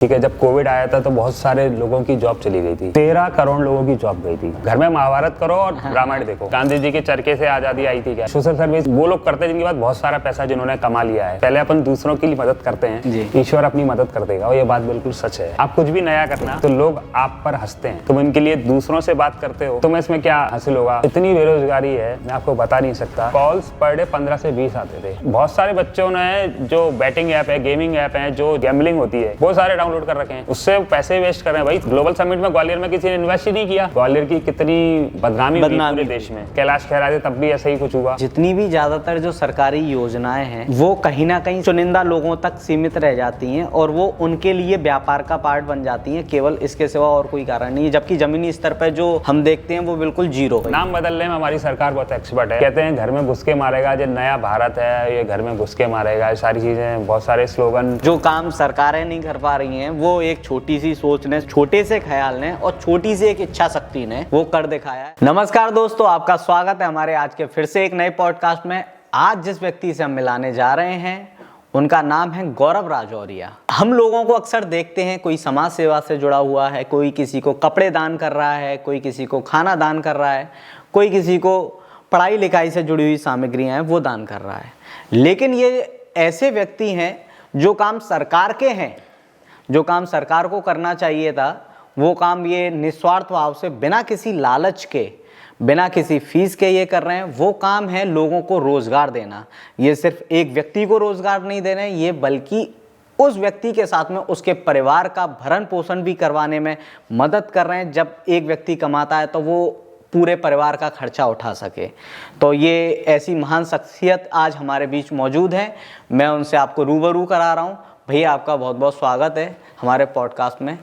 ठीक है। जब कोविड आया था तो बहुत सारे लोगों की जॉब चली गई थी। 13 करोड़ लोगों की जॉब गई थी। घर में महाभारत करो और रामायण देखो। गांधी जी के चरखे से आजादी आई थी क्या? सोशल सर्विस वो लोग करते हैं जिनके बाद बहुत सारा पैसा जिन्होंने कमा लिया है। पहले अपन दूसरों की मदद करते हैं, ईश्वर अपनी मदद कर देगा। और ये बात बिल्कुल सच है। आप कुछ भी नया करना तो लोग आप पर हंसते हैं। तुम इनके लिए दूसरों से बात करते हो, तुम्हें इसमें क्या हासिल होगा? इतनी बेरोजगारी है, मैं आपको बता नहीं सकता। कॉल्स पर डे 15 से 20 आते थे। बहुत सारे बच्चों ने जो बैटिंग ऐप है, गेमिंग ऐप है, जो गैम्बलिंग होती है, वो सारे डाउनलोड कर रखे हैं। उससे पैसे वेस्ट कर रहे हैं। भाई ग्लोबल समिट में ग्वालियर में किसी ने इन्वेस्ट ही नहीं किया। ग्वालियर की कितनी बदनामी हुई पूरे देश में। कैलाश खेर तब भी ऐसा ही कुछ हुआ। जितनी भी ज्यादातर जो सरकारी योजनाएं हैं वो कहीं ना कहीं चुनिंदा लोगों तक सीमित रह जाती हैं और वो उनके लिए व्यापार का पार्ट बन जाती हैं। केवल इसके सिवा और कोई कारण नहीं है। जबकि जमीनी स्तर पर जो हम देखते हैं वो बिल्कुल जीरो है। नाम बदलने में हमारी सरकार बहुत एक्सपर्ट है। कहते हैं घर में घुस के मारेगा, जो नया भारत है ये घर में घुस के मारेगा। ये सारी चीजें, बहुत सारे स्लोगन। जो काम सरकारें नहीं कर पा रही हैं वो एक छोटी सी सोच ने, छोटे से ख्याल ने और छोटी सी एक इच्छा शक्ति ने वो कर दिखाया है। नमस्कार दोस्तों, आपका स्वागत है हमारे आज के फिर से एक नए पॉडकास्ट में। आज जिस व्यक्ति से हम मिलाने जा रहे हैं उनका नाम है गौरव राजौरिया। हम लोगों को अक्सर देखते हैं, कोई समाज सेवा से जुड़ा हुआ है, कोई किसी को कपड़े दान कर रहा है, कोई किसी को खाना दान कर रहा है, कोई किसी को पढ़ाई लिखाई से जुड़ी हुई सामग्रियां हैं वो दान कर रहा है। लेकिन ये ऐसे व्यक्ति हैं जो काम सरकार के हैं, जो काम सरकार को करना चाहिए था वो काम ये निस्वार्थ भाव से, बिना किसी लालच के, बिना किसी फीस के ये कर रहे हैं। वो काम है लोगों को रोजगार देना। ये सिर्फ एक व्यक्ति को रोजगार नहीं दे रहे हैं, ये बल्कि उस व्यक्ति के साथ में उसके परिवार का भरण पोषण भी करवाने में मदद कर रहे हैं। जब एक व्यक्ति कमाता है तो वो पूरे परिवार का खर्चा उठा सके। तो ये ऐसी महान शख्सियत आज हमारे बीच मौजूद है। मैं उनसे आपको रूबरू करा रहा हूँ। भैया आपका बहुत बहुत स्वागत है हमारे पॉडकास्ट में।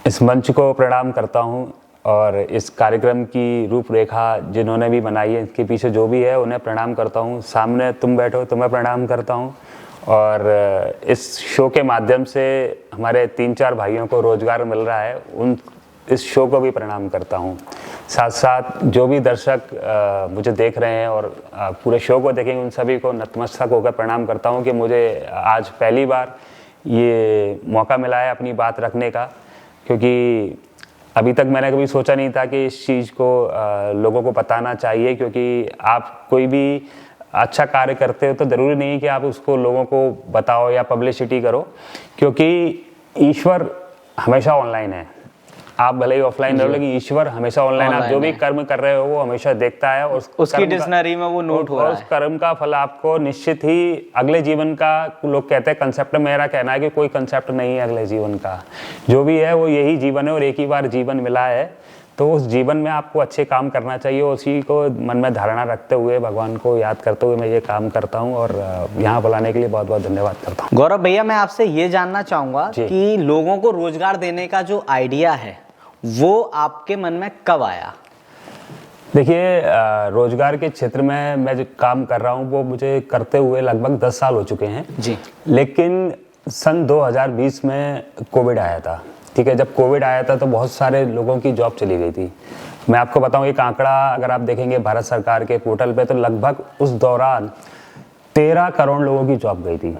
इस मंच को प्रणाम करता हूँ और इस कार्यक्रम की रूपरेखा जिन्होंने भी बनाई है, इसके पीछे जो भी है उन्हें प्रणाम करता हूँ। सामने तुम बैठो, तुम्हें प्रणाम करता हूँ। और इस शो के माध्यम से हमारे 3-4 भाइयों को रोजगार मिल रहा है, उन इस शो को भी प्रणाम करता हूँ। साथ साथ जो भी दर्शक मुझे देख रहे हैं और पूरे शो को देखेंगे, उन सभी को नतमस्तक होकर प्रणाम करता हूँ कि मुझे आज पहली बार ये मौका मिला है अपनी बात रखने का। क्योंकि अभी तक मैंने कभी सोचा नहीं था कि इस चीज़ को लोगों को बताना चाहिए। क्योंकि आप कोई भी अच्छा कार्य करते हो तो ज़रूरी नहीं कि आप उसको लोगों को बताओ या पब्लिसिटी करो, क्योंकि ईश्वर हमेशा ऑनलाइन है। आप भले ही ऑफलाइन रहो, लेकिन ईश्वर हमेशा ऑनलाइन। आप जो भी कर्म कर रहे हो वो हमेशा देखता है और उसकी डिक्शनरी में वो नोट हो रहा है। उस कर्म का फल आपको निश्चित ही अगले जीवन का, लोग कहते हैं कंसेप्ट, मेरा कहना है कि कोई कंसेप्ट नहीं है अगले जीवन का। जो भी है वो यही जीवन है और एक ही बार जीवन मिला है, तो उस जीवन में आपको अच्छे काम करना चाहिए। उसी को मन में धारणा रखते हुए, भगवान को याद करते हुए मैं ये काम करता हूँ और यहाँ बुलाने के लिए बहुत बहुत धन्यवाद करता हूँ। गौरव भैया, मैं आपसे ये जानना चाहूँगा कि लोगों को रोजगार देने का जो आइडिया है वो आपके मन में कब आया? देखिए, रोजगार के क्षेत्र में मैं जो काम कर रहा हूँ वो मुझे करते हुए लगभग 10 साल हो चुके हैं जी। लेकिन सन 2020 में कोविड आया था। ठीक है। जब कोविड आया था तो बहुत सारे लोगों की जॉब चली गई थी। मैं आपको बताऊं, एक आंकड़ा अगर आप देखेंगे भारत सरकार के पोर्टल पे, तो लगभग उस दौरान 13 करोड़ लोगों की जॉब गई थी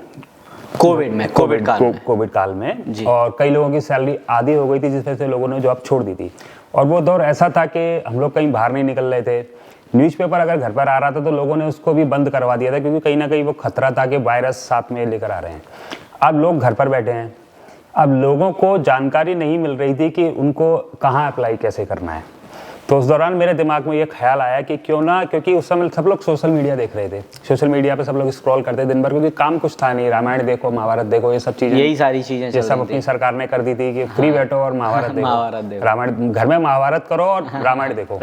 कोविड काल में। और कई लोगों की सैलरी आधी हो गई थी, जिस वजह से लोगों ने जॉब छोड़ दी थी। और वो दौर ऐसा था कि हम लोग कहीं बाहर नहीं निकल रहे थे। न्यूज़पेपर अगर घर पर आ रहा था तो लोगों ने उसको भी बंद करवा दिया था, क्योंकि कहीं ना कहीं वो खतरा था कि वायरस साथ में लेकर आ रहे हैं। अब लोग घर पर बैठे हैं। अब लोगों को जानकारी नहीं मिल रही थी कि उनको कहाँ अप्लाई कैसे करना है। तो उस दौरान मेरे दिमाग में ये ख्याल आया कि क्यों ना, क्योंकि उस समय सब लोग सोशल मीडिया देख रहे थे, सोशल मीडिया पे सब लोग स्क्रॉल करते दिन भर, क्योंकि काम कुछ था नहीं। रामायण देखो, महाभारत देखो, ये सब चीजें, यही सारी चीजें ये सब अपनी सरकार ने कर दी थी कि फ्री बैठो और महाभारत देखो, रामायण, घर में महाभारत करो और रामायण देखो,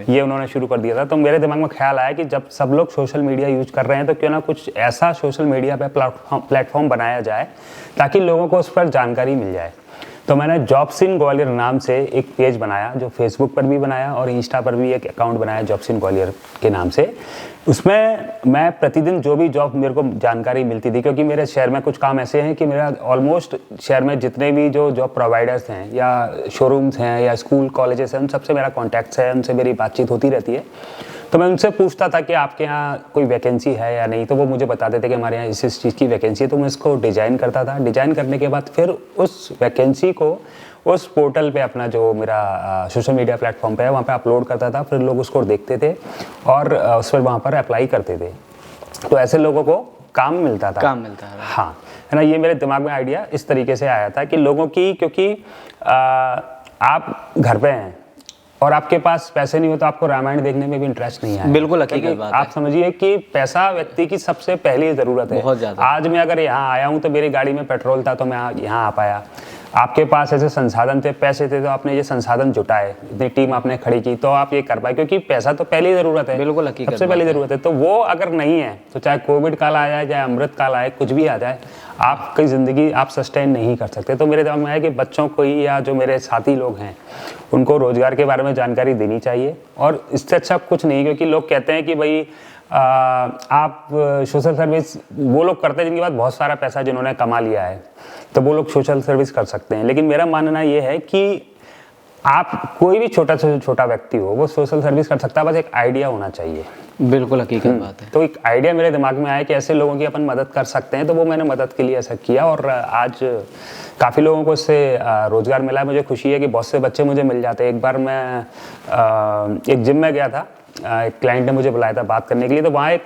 ये उन्होंने शुरू कर दिया था। तो मेरे दिमाग में ख्याल आया कि जब सब लोग सोशल मीडिया यूज कर रहे हैं तो क्यों ना कुछ ऐसा सोशल मीडिया पे प्लेटफॉर्म बनाया जाए ताकि लोगों को उस पर जानकारी मिल जाए। तो मैंने जॉब्स इन ग्वालियर नाम से एक पेज बनाया, जो फेसबुक पर भी बनाया और इंस्टा पर भी एक अकाउंट बनाया जॉब्स इन ग्वालियर के नाम से। उसमें मैं प्रतिदिन जो भी जॉब मेरे को जानकारी मिलती थी, क्योंकि मेरे शहर में कुछ काम ऐसे हैं कि मेरा ऑलमोस्ट शहर में जितने भी जो जॉब प्रोवाइडर्स हैं या शोरूम्स हैं या स्कूल कॉलेजेस हैं, उन सबसे मेरा कॉन्टैक्ट्स है, उनसे मेरी बातचीत होती रहती है। तो मैं उनसे पूछता था कि आपके यहाँ कोई वैकेंसी है या नहीं, तो वो मुझे बताते थे कि हमारे यहाँ इस चीज़ की वैकेंसी है। तो मैं इसको डिज़ाइन करता था, डिज़ाइन करने के बाद फिर उस वैकेंसी को उस पोर्टल पे अपना जो मेरा सोशल मीडिया प्लेटफॉर्म पे है वहाँ पे अपलोड करता था। फिर लोग उसको देखते थे और उस पर वहाँ पर अप्लाई करते थे। तो ऐसे लोगों को काम मिलता था। हाँ, है ना। ये मेरे दिमाग में आइडिया इस तरीके से आया था कि लोगों की, क्योंकि आप घर पे हैं और आपके पास पैसे नहीं हो तो आपको रामायण देखने में भी इंटरेस्ट नहीं है। बिल्कुल हकीकत बात है। आप समझिए कि पैसा व्यक्ति की सबसे पहली ज़रूरत है। बहुत ज़्यादा। आज मैं अगर यहाँ आया हूँ तो मेरी गाड़ी में पेट्रोल था तो मैं यहाँ आ पाया। आपके पास ऐसे संसाधन थे, पैसे थे, तो आपने ये संसाधन जुटाए, इतनी टीम आपने खड़ी की, तो आप ये कर पाए, क्योंकि पैसा तो पहली ज़रूरत है। बिल्कुल हकीकत, सबसे पहली ज़रूरत है। तो वो अगर नहीं है तो चाहे कोविड काल आ जाए, चाहे अमृत काल आए, कुछ भी आ जाए, आपकी ज़िंदगी आप सस्टेन नहीं कर सकते। तो मेरे दिमाग में आया कि बच्चों को ही या जो मेरे साथी लोग हैं उनको रोज़गार के बारे में जानकारी देनी चाहिए। और इससे अच्छा कुछ नहीं, क्योंकि लोग कहते हैं कि भाई आप सोशल सर्विस, वो लोग करते हैं जिनके पास बहुत सारा पैसा, जिन्होंने कमा लिया है, तो वो लोग सोशल सर्विस कर सकते हैं। लेकिन मेरा मानना ये है कि आप कोई भी छोटा से छोटा व्यक्ति हो वो सोशल सर्विस कर सकता है, बस एक आइडिया होना चाहिए। बिल्कुल हकीकत बात है। तो एक आइडिया मेरे दिमाग में आया कि ऐसे लोगों की अपन मदद कर सकते हैं, तो वो मैंने मदद के लिए ऐसा किया और आज काफ़ी लोगों को इससे रोज़गार मिला है। मुझे खुशी है कि बहुत से बच्चे मुझे मिल जाते हैं। एक बार मैं एक जिम में गया था, एक क्लाइंट ने मुझे बुलाया था बात करने के लिए, तो वहाँ एक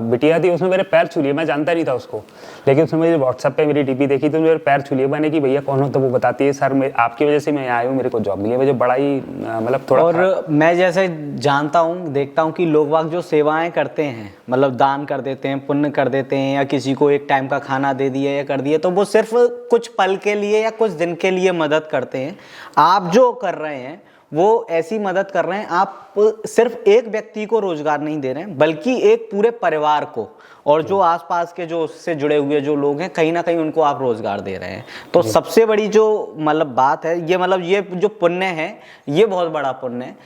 बिटिया थी, उसने मेरे पैर छू लिए। मैं जानता नहीं था उसको, लेकिन उसने मुझे व्हाट्सएप पे मेरी डीपी देखी तो मेरे पैर छू लिए। मैंने कि भैया कौन हो? तो वो बताती है, सर मैं आपकी वजह से मैं यहाँ आई हूँ, मेरे को जॉब मिली है। मुझे बड़ा ही मतलब थोड़ा, और मैं जैसे जानता हूँ, देखता हूँ कि लोग वाग जो सेवाएं करते हैं, मतलब दान कर देते हैं, पुण्य कर देते हैं, या किसी को एक टाइम का खाना दे दिया या कर दिया, तो वो सिर्फ कुछ पल के लिए या कुछ दिन के लिए मदद करते हैं। आप जो कर रहे हैं वो ऐसी मदद कर रहे हैं, आप सिर्फ एक व्यक्ति को रोजगार नहीं दे रहे हैं, बल्कि एक पूरे परिवार को, और जो आसपास के जो उससे जुड़े हुए जो लोग हैं, कहीं ना कहीं उनको आप रोजगार दे रहे हैं। तो सबसे बड़ी जो मतलब बात है ये, मतलब ये जो पुण्य है, ये बहुत बड़ा पुण्य है।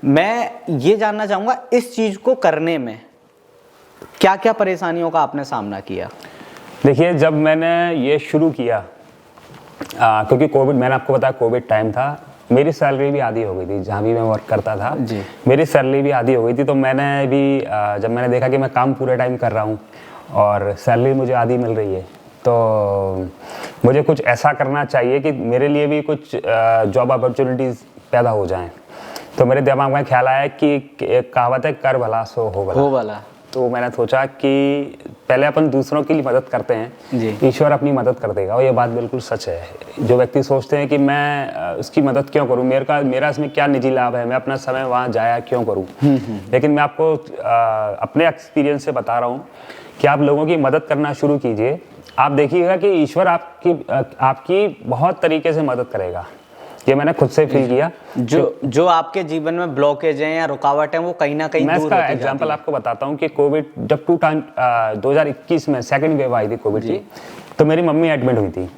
मैं ये जानना चाहूँगा, इस चीज़ को करने में क्या क्या परेशानियों का आपने सामना किया? देखिए, जब मैंने ये शुरू किया, क्योंकि कोविड, मैंने आपको बताया कोविड टाइम था, मेरी सैलरी भी आधी हो गई थी। जहाँ भी मैं वर्क करता था जी, मेरी सैलरी भी आधी हो गई थी। तो मैंने भी जब मैंने देखा कि मैं काम पूरे टाइम कर रहा हूँ और सैलरी मुझे आधी मिल रही है, तो मुझे कुछ ऐसा करना चाहिए कि मेरे लिए भी कुछ जॉब अपॉर्चुनिटीज़ पैदा हो जाएं। तो मेरे दिमाग में ख्याल आया कि एक कहावत है, कर भला सो हो भला। तो मैंने सोचा कि पहले अपन दूसरों की मदद करते हैं, ईश्वर अपनी मदद कर देगा। और ये बात बिल्कुल सच है। जो व्यक्ति सोचते हैं कि मैं उसकी मदद क्यों करूं, मेरा इसमें क्या निजी लाभ है, मैं अपना समय वहाँ जाया क्यों करूं। लेकिन मैं आपको अपने एक्सपीरियंस से बता रहा हूँ कि आप लोगों की मदद करना शुरू कीजिए, आप देखिएगा कि ईश्वर आपकी बहुत तरीके से मदद करेगा। ये मैंने खुद से फील किया। जो आपके जीवन में ब्लॉकेज हैं या रुकावट हैं, वो कहीं ना कहीं मैं इसका एग्जांपल आपको बताता हूँ कि कोविड जब 2021 में सेकंड वेव आई थी कोविड की, तो मेरी मम्मी एडमिट हुई थी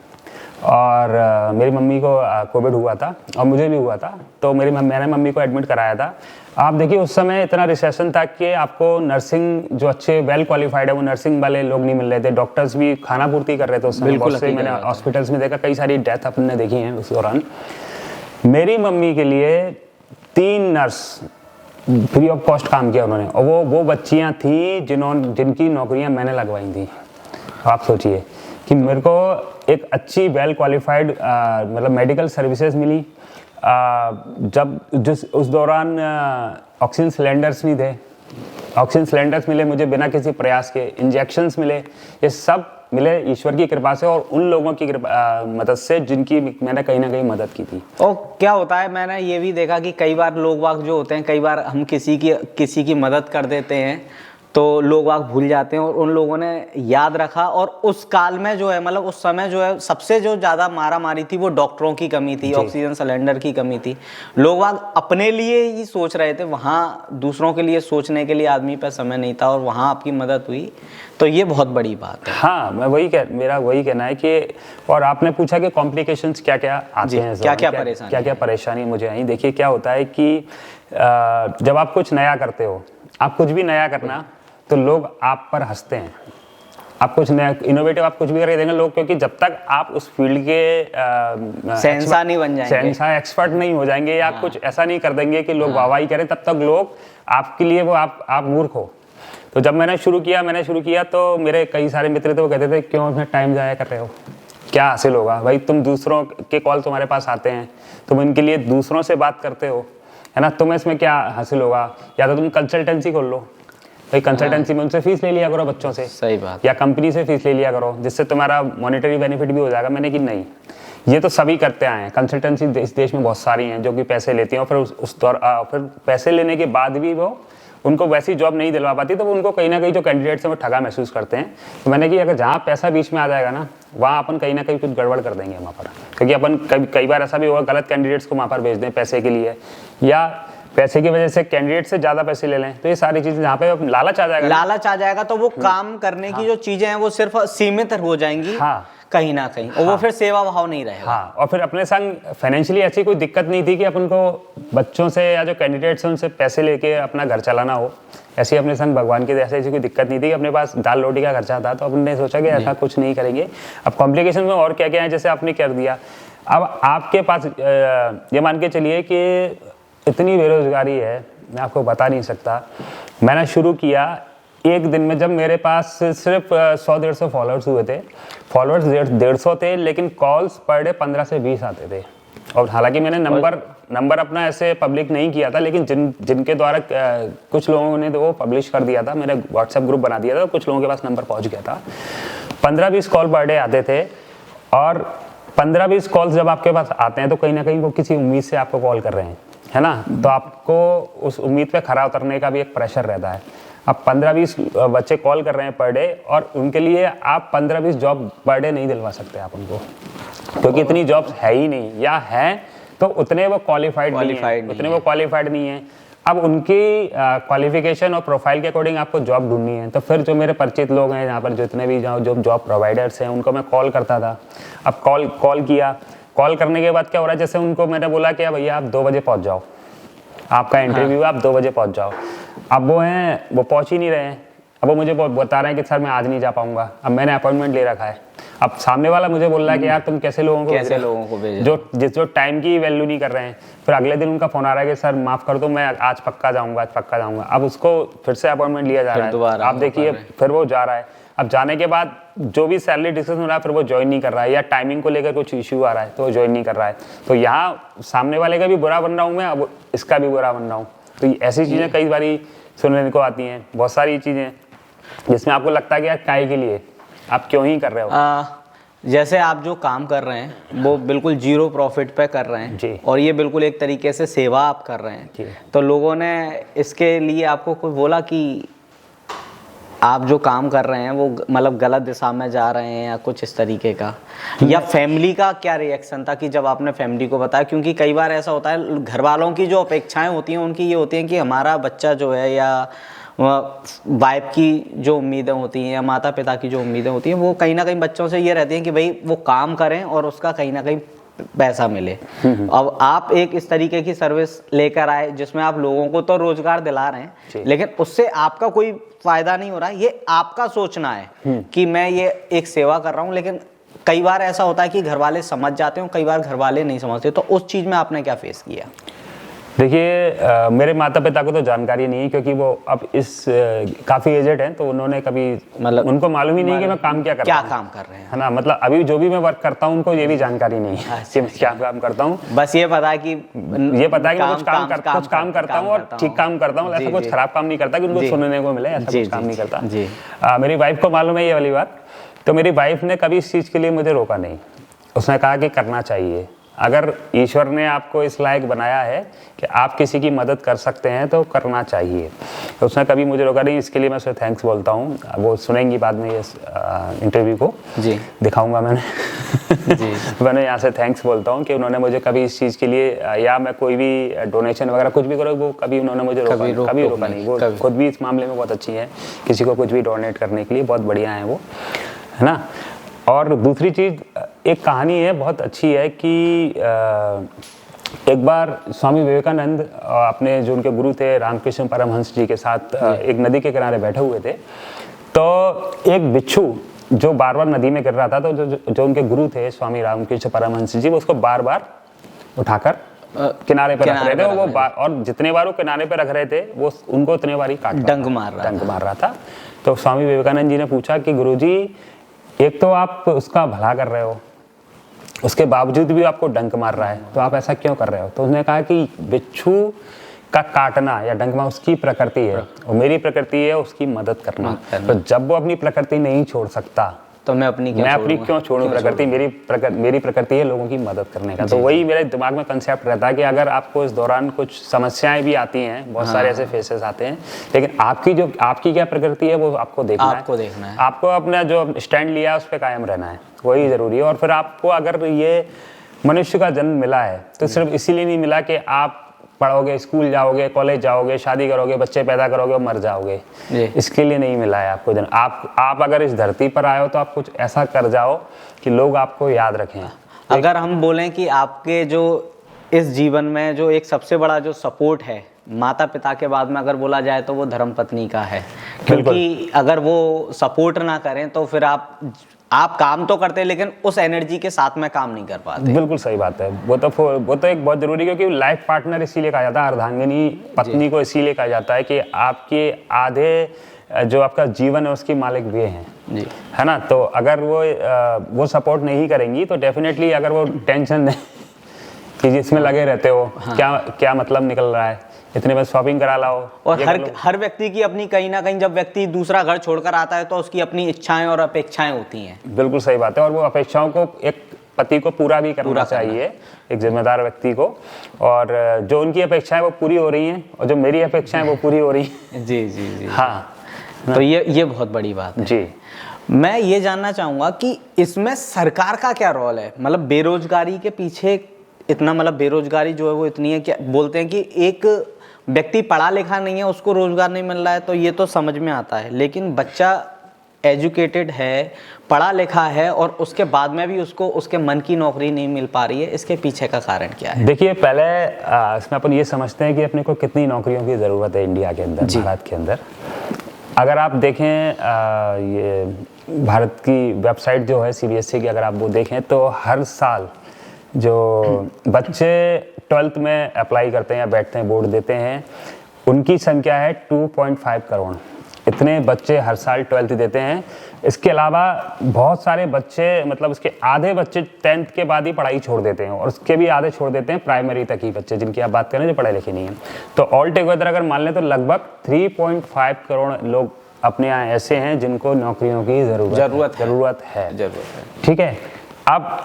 और मेरी मम्मी को कोविड हुआ था और मुझे भी हुआ था। तो मैंने मम्मी को एडमिट कराया था। आप देखिए, उस समय इतना रिसेशन था कि आपको नर्सिंग जो अच्छे वेल क्वालिफाइड है, वो नर्सिंग वाले लोग नहीं मिल रहे थे। डॉक्टर्स भी खाना पूर्ति कर रहे थे उस समय। बहुत से मैंने हॉस्पिटल्स में देखा, कई सारी डेथ अपने देखी हैं उस दौरान। मेरी मम्मी के लिए 3 नर्स फ्री ऑफ कॉस्ट काम किया उन्होंने, और वो बच्चियां थी जिनकी नौकरियां मैंने लगवाई थी। आप सोचिए कि मेरे को एक अच्छी वेल क्वालिफाइड मतलब मेडिकल सर्विसेज मिली। उस दौरान ऑक्सीजन सिलेंडर्स नहीं थे, ऑक्सीजन सिलेंडर्स मिले मुझे बिना किसी प्रयास के, इंजेक्शंस मिले, ये सब मिले ईश्वर की कृपा से और उन लोगों की मदद से जिनकी मैंने कहीं ना कहीं मदद की थी। और क्या होता है, मैंने ये भी देखा कि कई बार लोग वाग जो होते हैं, कई बार हम किसी की मदद कर देते हैं तो लोग वाग भूल जाते हैं, और उन लोगों ने याद रखा। और उस काल में जो है, मतलब उस समय जो है, सबसे जो ज़्यादा मारा मारी थी वो डॉक्टरों की कमी थी, ऑक्सीजन सिलेंडर की कमी थी। लोग वाग अपने लिए ही सोच रहे थे, वहाँ दूसरों के लिए सोचने के लिए आदमी पर समय नहीं था, और वहाँ आपकी मदद हुई। तो ये बहुत बड़ी बात है। हाँ, मेरा वही कहना है कि, और आपने पूछा कि कॉम्प्लिकेशंस क्या क्या आते हैं, क्या क्या परेशानी मुझे आई। देखिए, क्या होता है कि जब आप कुछ नया करते हो, आप कुछ भी नया करना, तो लोग आप पर हंसते हैं। आप कुछ नया इनोवेटिव आप कुछ भी करके देंगे लोग, क्योंकि जब तक आप उस फील्ड के शहंशाह नहीं बन जाएंगे, शहंशाह एक्सपर्ट नहीं हो जाएंगे या कुछ ऐसा नहीं कर देंगे कि लोग वाहवाही करें, तब तक लोग आपके लिए वो आप मूर्ख हो। तो जब मैंने शुरू किया तो मेरे कई सारे मित्र थे, वो कहते थे क्यों अपना टाइम ज़ाया कर रहे हो, क्या हासिल होगा भाई, तुम दूसरों के कॉल तुम्हारे पास आते हैं, तुम इनके लिए दूसरों से बात करते हो, है ना, तुम्हें इसमें क्या हासिल होगा, या तो तुम कंसल्टेंसी खोल लो भाई, कंसल्टेंसी में उनसे फीस ले लिया करो बच्चों से, सही बात, या कंपनी से फीस ले लिया करो, जिससे तुम्हारा मॉनेटरी बेनिफिट भी हो जाएगा। मैंने कि नहीं, ये तो सभी करते आए हैं, कंसल्टेंसी इस देश में बहुत सारी हैं जो कि पैसे लेती हैं और फिर फिर पैसे लेने के बाद भी वो उनको वैसी जॉब नहीं दिलवा पाती, तो वो उनको कहीं ना कहीं जो कैंडिडेट्स हैं वो ठगा महसूस करते हैं। तो मैंने कि अगर जहाँ पैसा बीच में आ जाएगा ना, वहाँ अपन कहीं ना कहीं कुछ गड़बड़ कर देंगे वहाँ पर, क्योंकि अपन कई बार ऐसा भी होगा गलत कैंडिडेट्स को वहाँ पर भेज दें पैसे के लिए, या पैसे की वजह से कैंडिडेट से ज्यादा पैसे ले लें। तो ये सारी चीजें जहाँ पे लालच आ जाएगा तो वो काम करने की जो चीजें हैं वो सिर्फ सीमित हो जाएंगी कहीं ना कहीं, और वो फिर सेवा भाव नहीं रहेगा। और फिर अपने संग फाइनेंशियली ऐसी कोई दिक्कत नहीं थी कि अपन को बच्चों से या जो कैंडिडेट्स हैं उनसे पैसे लेके अपना घर चलाना हो, ऐसी अपने संग भगवान के जैसे ऐसी कोई दिक्कत नहीं थी कि अपने पास दाल रोटी का खर्चा था। तो अपन ने सोचा कि ऐसा कुछ नहीं करेंगे। अब कॉम्प्लिकेशन में और क्या क्या है, जैसे आपने कर दिया, अब आपके पास ये मान के चलिए कि इतनी बेरोजगारी है, मैं आपको बता नहीं सकता। मैंने शुरू किया एक दिन में, जब मेरे पास सिर्फ 100-150 फॉलोअर्स हुए थे, फॉलोअर्स 150 थे, लेकिन कॉल्स पर डे 15 से 20 आते थे। और हालांकि मैंने नंबर अपना ऐसे पब्लिक नहीं किया था, लेकिन जिनके द्वारा कुछ लोगों ने तो वो पब्लिश कर दिया था, मैंने व्हाट्सएप ग्रुप बना दिया था, तो कुछ लोगों के पास नंबर पहुंच गया था। 15-20 कॉल पर डे आते थे, और 15-20 कॉल्स जब आपके पास आते हैं तो कहीं ना कहीं वो किसी उम्मीद से आपको कॉल कर रहे हैं, है ना, तो आपको उस उम्मीद पे खरा उतरने का भी एक प्रेशर रहता है। अब 15-20 बच्चे कॉल कर रहे हैं पर डे, और उनके लिए आप 15-20 जॉब पर डे नहीं दिलवा सकते आप उनको, क्योंकि इतनी जॉब्स है ही नहीं, या हैं तो उतने वो क्वालिफाइड नहीं है। अब उनकी क्वालिफिकेशन और प्रोफाइल के अकॉर्डिंग आपको जॉब ढूंढनी है। तो फिर जो मेरे परिचित लोग हैं यहाँ पर, जितने भी जो जॉब प्रोवाइडर्स हैं, उनको मैं कॉल करता था। अब कॉल किया, कॉल करने के बाद क्या हो रहा है, जैसे उनको मैंने बोला कि भैया आप 2 बजे पहुँच जाओ, आपका इंटरव्यू है, आप 2 बजे पहुँच जाओ। अब वो पहुँच ही नहीं रहे हैं। अब वो मुझे बता रहे हैं कि सर मैं आज नहीं जा पाऊंगा। अब मैंने अपॉइंटमेंट ले रखा है। अब सामने वाला मुझे बोल रहा है कि यार तुम कैसे लोगों को भेजो जो टाइम की वैल्यू नहीं कर रहे हैं। फिर अगले दिन उनका फोन आ रहा है कि सर माफ कर दो, मैं आज पक्का जाऊंगा। अब उसको फिर से अपॉइंटमेंट लिया जा रहा है। आप देखिए, फिर वो जा रहा है। अब जाने के बाद जो भी सैलरी डिस्कशन हो रहा है, फिर वो ज्वाइन नहीं कर रहा है, या टाइमिंग को लेकर कुछ इश्यू आ रहा है तो वो ज्वाइन नहीं कर रहा है। तो यहाँ सामने वाले का भी बुरा बन रहा हूँ मैं, अब इसका भी बुरा बन रहा हूँ। तो ऐसी चीज़ें कई बारी सुनने को आती हैं, बहुत सारी चीज़ें जिसमें आपको लगता है कि यार काहे के लिए, आप क्यों ही कर रहे हो। जैसे आप जो काम कर रहे हैं वो बिल्कुल 0 प्रॉफिट पे कर रहे हैं जी। और ये बिल्कुल एक तरीके से सेवा आप कर रहे हैं जी। तो लोगों ने इसके लिए आपको कोई बोला कि आप जो काम कर रहे हैं वो मतलब गलत दिशा में जा रहे हैं या कुछ इस तरीके का, या फैमिली का क्या रिएक्शन था कि जब आपने फैमिली को बताया? क्योंकि कई बार ऐसा होता है, घर वालों की जो अपेक्षाएं होती हैं उनकी ये होती हैं कि हमारा बच्चा जो है, या वाइफ की जो उम्मीदें होती हैं या माता पिता की जो उम्मीदें होती हैं, वो कहीं ना कहीं बच्चों से ये रहती हैं कि भाई वो काम करें और उसका कहीं ना कहीं पैसा मिले। अब आप एक इस तरीके की सर्विस लेकर आए जिसमें आप लोगों को तो रोजगार दिला रहे हैं, लेकिन उससे आपका कोई फायदा नहीं हो रहा है। ये आपका सोचना है कि मैं ये एक सेवा कर रहा हूँ, लेकिन कई बार ऐसा होता है कि घर वाले समझ जाते हैं, कई बार घर वाले नहीं समझते। तो उस चीज में आपने क्या फेस किया? देखिए, मेरे माता पिता को तो जानकारी नहीं है, क्योंकि वो अब काफी एजेड हैं, तो उन्होंने कभी मतलब उनको मालूम ही नहीं कि मैं काम क्या काम कर रहे हैं, है ना। मतलब अभी जो भी मैं वर्क करता हूँ उनको ये भी जानकारी नहीं है कि मैं क्या काम करता हूँ। बस ये पता है कि मैं कुछ काम करता हूँ और ठीक काम करता हूँ, ऐसा कुछ खराब काम नहीं करता कि उनको सुनने को मिले, ऐसा कुछ काम नहीं करता। मेरी वाइफ को मालूम है ये वाली बात, तो मेरी वाइफ ने कभी इस चीज के लिए मुझे रोका नहीं। उसने कहा कि करना चाहिए, अगर ईश्वर ने आपको इस लायक बनाया है कि आप किसी की मदद कर सकते हैं तो करना चाहिए। तो उसने कभी मुझे रोका नहीं, इसके लिए मैं उसे थैंक्स बोलता हूँ। वो सुनेंगी बाद में ये इंटरव्यू को जी दिखाऊंगा मैंने जी। मैंने यहाँ से थैंक्स बोलता हूँ कि उन्होंने मुझे कभी इस चीज़ के लिए, या मैं कोई भी डोनेशन वगैरह कुछ भी करो, वो कभी उन्होंने मुझे कभी रोका नहीं। वो खुद भी इस मामले में बहुत अच्छी है, किसी को कुछ भी डोनेट करने के लिए बहुत बढ़िया है वो, है ना। और दूसरी चीज़, एक कहानी है बहुत अच्छी है कि एक बार स्वामी विवेकानंद अपने जो उनके गुरु थे रामकृष्ण परमहंस जी के साथ एक नदी के किनारे बैठे हुए थे। तो एक बिच्छू जो बार बार नदी में गिर रहा था, तो जो उनके गुरु थे स्वामी रामकृष्ण परमहंस जी, वो उसको बार बार उठाकर किनारे पर रख रहे थे। और जितने बार वो किनारे पर रख रहे थे, वो उनको उतने बार ही डंक मार रहा था। तो स्वामी विवेकानंद जी ने पूछा कि गुरुजी, एक तो आप उसका भला कर रहे हो, उसके बावजूद भी आपको डंक मार रहा है, तो आप ऐसा क्यों कर रहे हो? तो उसने कहा कि बिच्छू का काटना या डंक मारना उसकी प्रकृति है, और मेरी प्रकृति है उसकी मदद करना। तो जब वो अपनी प्रकृति नहीं छोड़ सकता, तो मैं अपनी क्यों छोड़ूं प्रकृति? मेरी प्रकृति है लोगों की मदद करने का। तो वही मेरे दिमाग में कंसेप्ट रहता है कि अगर आपको इस दौरान कुछ समस्याएं भी आती हैं, बहुत सारे ऐसे फेसेस आते हैं, लेकिन आपकी क्या प्रकृति है वो आपको देखना है। आपको अपना जो स्टैंड लिया है उस पर कायम रहना है, वही जरूरी है। और फिर आपको अगर ये मनुष्य का जन्म मिला है तो सिर्फ इसीलिए नहीं मिला कि आप पढ़ोगे, स्कूल जाओगे, कॉलेज जाओगे, शादी करोगे, बच्चे पैदा करोगे और मर जाओगे, इसके लिए नहीं मिला है आपको जन्म। आप अगर इस धरती पर आए हो तो आप कुछ ऐसा कर जाओ कि लोग आपको याद रखें। अगर हम बोलें कि आपके जो इस जीवन में जो एक सबसे बड़ा जो सपोर्ट है माता पिता के बाद में अगर बोला जाए तो वो धर्मपत्नी का है, क्योंकि अगर वो सपोर्ट ना करें तो फिर आप काम तो करते हैं लेकिन उस एनर्जी के साथ में काम नहीं कर पाते। बिल्कुल सही बात है। वो तो एक बहुत जरूरी है, क्योंकि लाइफ पार्टनर इसीलिए कहा जाता है, अर्धांगिनी पत्नी को इसीलिए कहा जाता है कि आपके आधे जो आपका जीवन है उसकी मालिक वे हैं जी, है ना। तो अगर वो सपोर्ट नहीं करेंगी तो डेफिनेटली, अगर वो टेंशन कि जिसमें लगे रहते हो, क्या मतलब निकल रहा है, इतने बस शॉपिंग करा लाओ। और हर व्यक्ति की अपनी कहीं ना कहीं, जब व्यक्ति दूसरा घर छोड़कर आता है तो उसकी अपनी इच्छाएं और अपेक्षाएं होती हैं। बिल्कुल सही बात है। और वो अपेक्षाओं को एक पति को पूरा भी करना चाहिए, एक जिम्मेदार व्यक्ति को। और जो उनकी अपेक्षाएं वो पूरी हो रही हैं, और जो मेरी अपेक्षाएं वो पूरी हो रही हैं। जी जी जी। हाँ, तो ये बहुत बड़ी बात है जी। मैं ये जानना चाहूंगा कि इसमें सरकार का क्या रोल है? मतलब बेरोजगारी के पीछे इतना, मतलब बेरोजगारी जो है वो इतनी है, क्या बोलते हैं कि एक व्यक्ति पढ़ा लिखा नहीं है, उसको रोजगार नहीं मिल रहा है, तो ये तो समझ में आता है, लेकिन बच्चा एजुकेटेड है, पढ़ा लिखा है, और उसके बाद में भी उसको उसके मन की नौकरी नहीं मिल पा रही है, इसके पीछे का कारण क्या है? देखिए, पहले इसमें अपन ये समझते हैं कि अपने को कितनी नौकरियों की ज़रूरत है इंडिया के अंदर, भारत के अंदर। अगर आप देखें ये भारत की वेबसाइट जो है CBSE की, अगर आप वो देखें तो हर साल जो बच्चे 12th में अप्लाई करते हैं या बैठते हैं, बोर्ड देते हैं, उनकी संख्या है 2.5 करोड़। इतने बच्चे हर साल 12th देते हैं। इसके अलावा बहुत सारे बच्चे, मतलब उसके आधे बच्चे 10th के बाद ही पढ़ाई छोड़ देते हैं, और उसके भी आधे छोड़ देते हैं प्राइमरी तक ही बच्चे, जिनकी आप बात करें जो पढ़े लिखे नहीं हैं। तो ऑल टुगेदर अगर मान लें तो लगभग 3.5 करोड़ लोग अपने यहाँ ऐसे हैं जिनको नौकरियों की ज़रूरत है। ठीक है। अब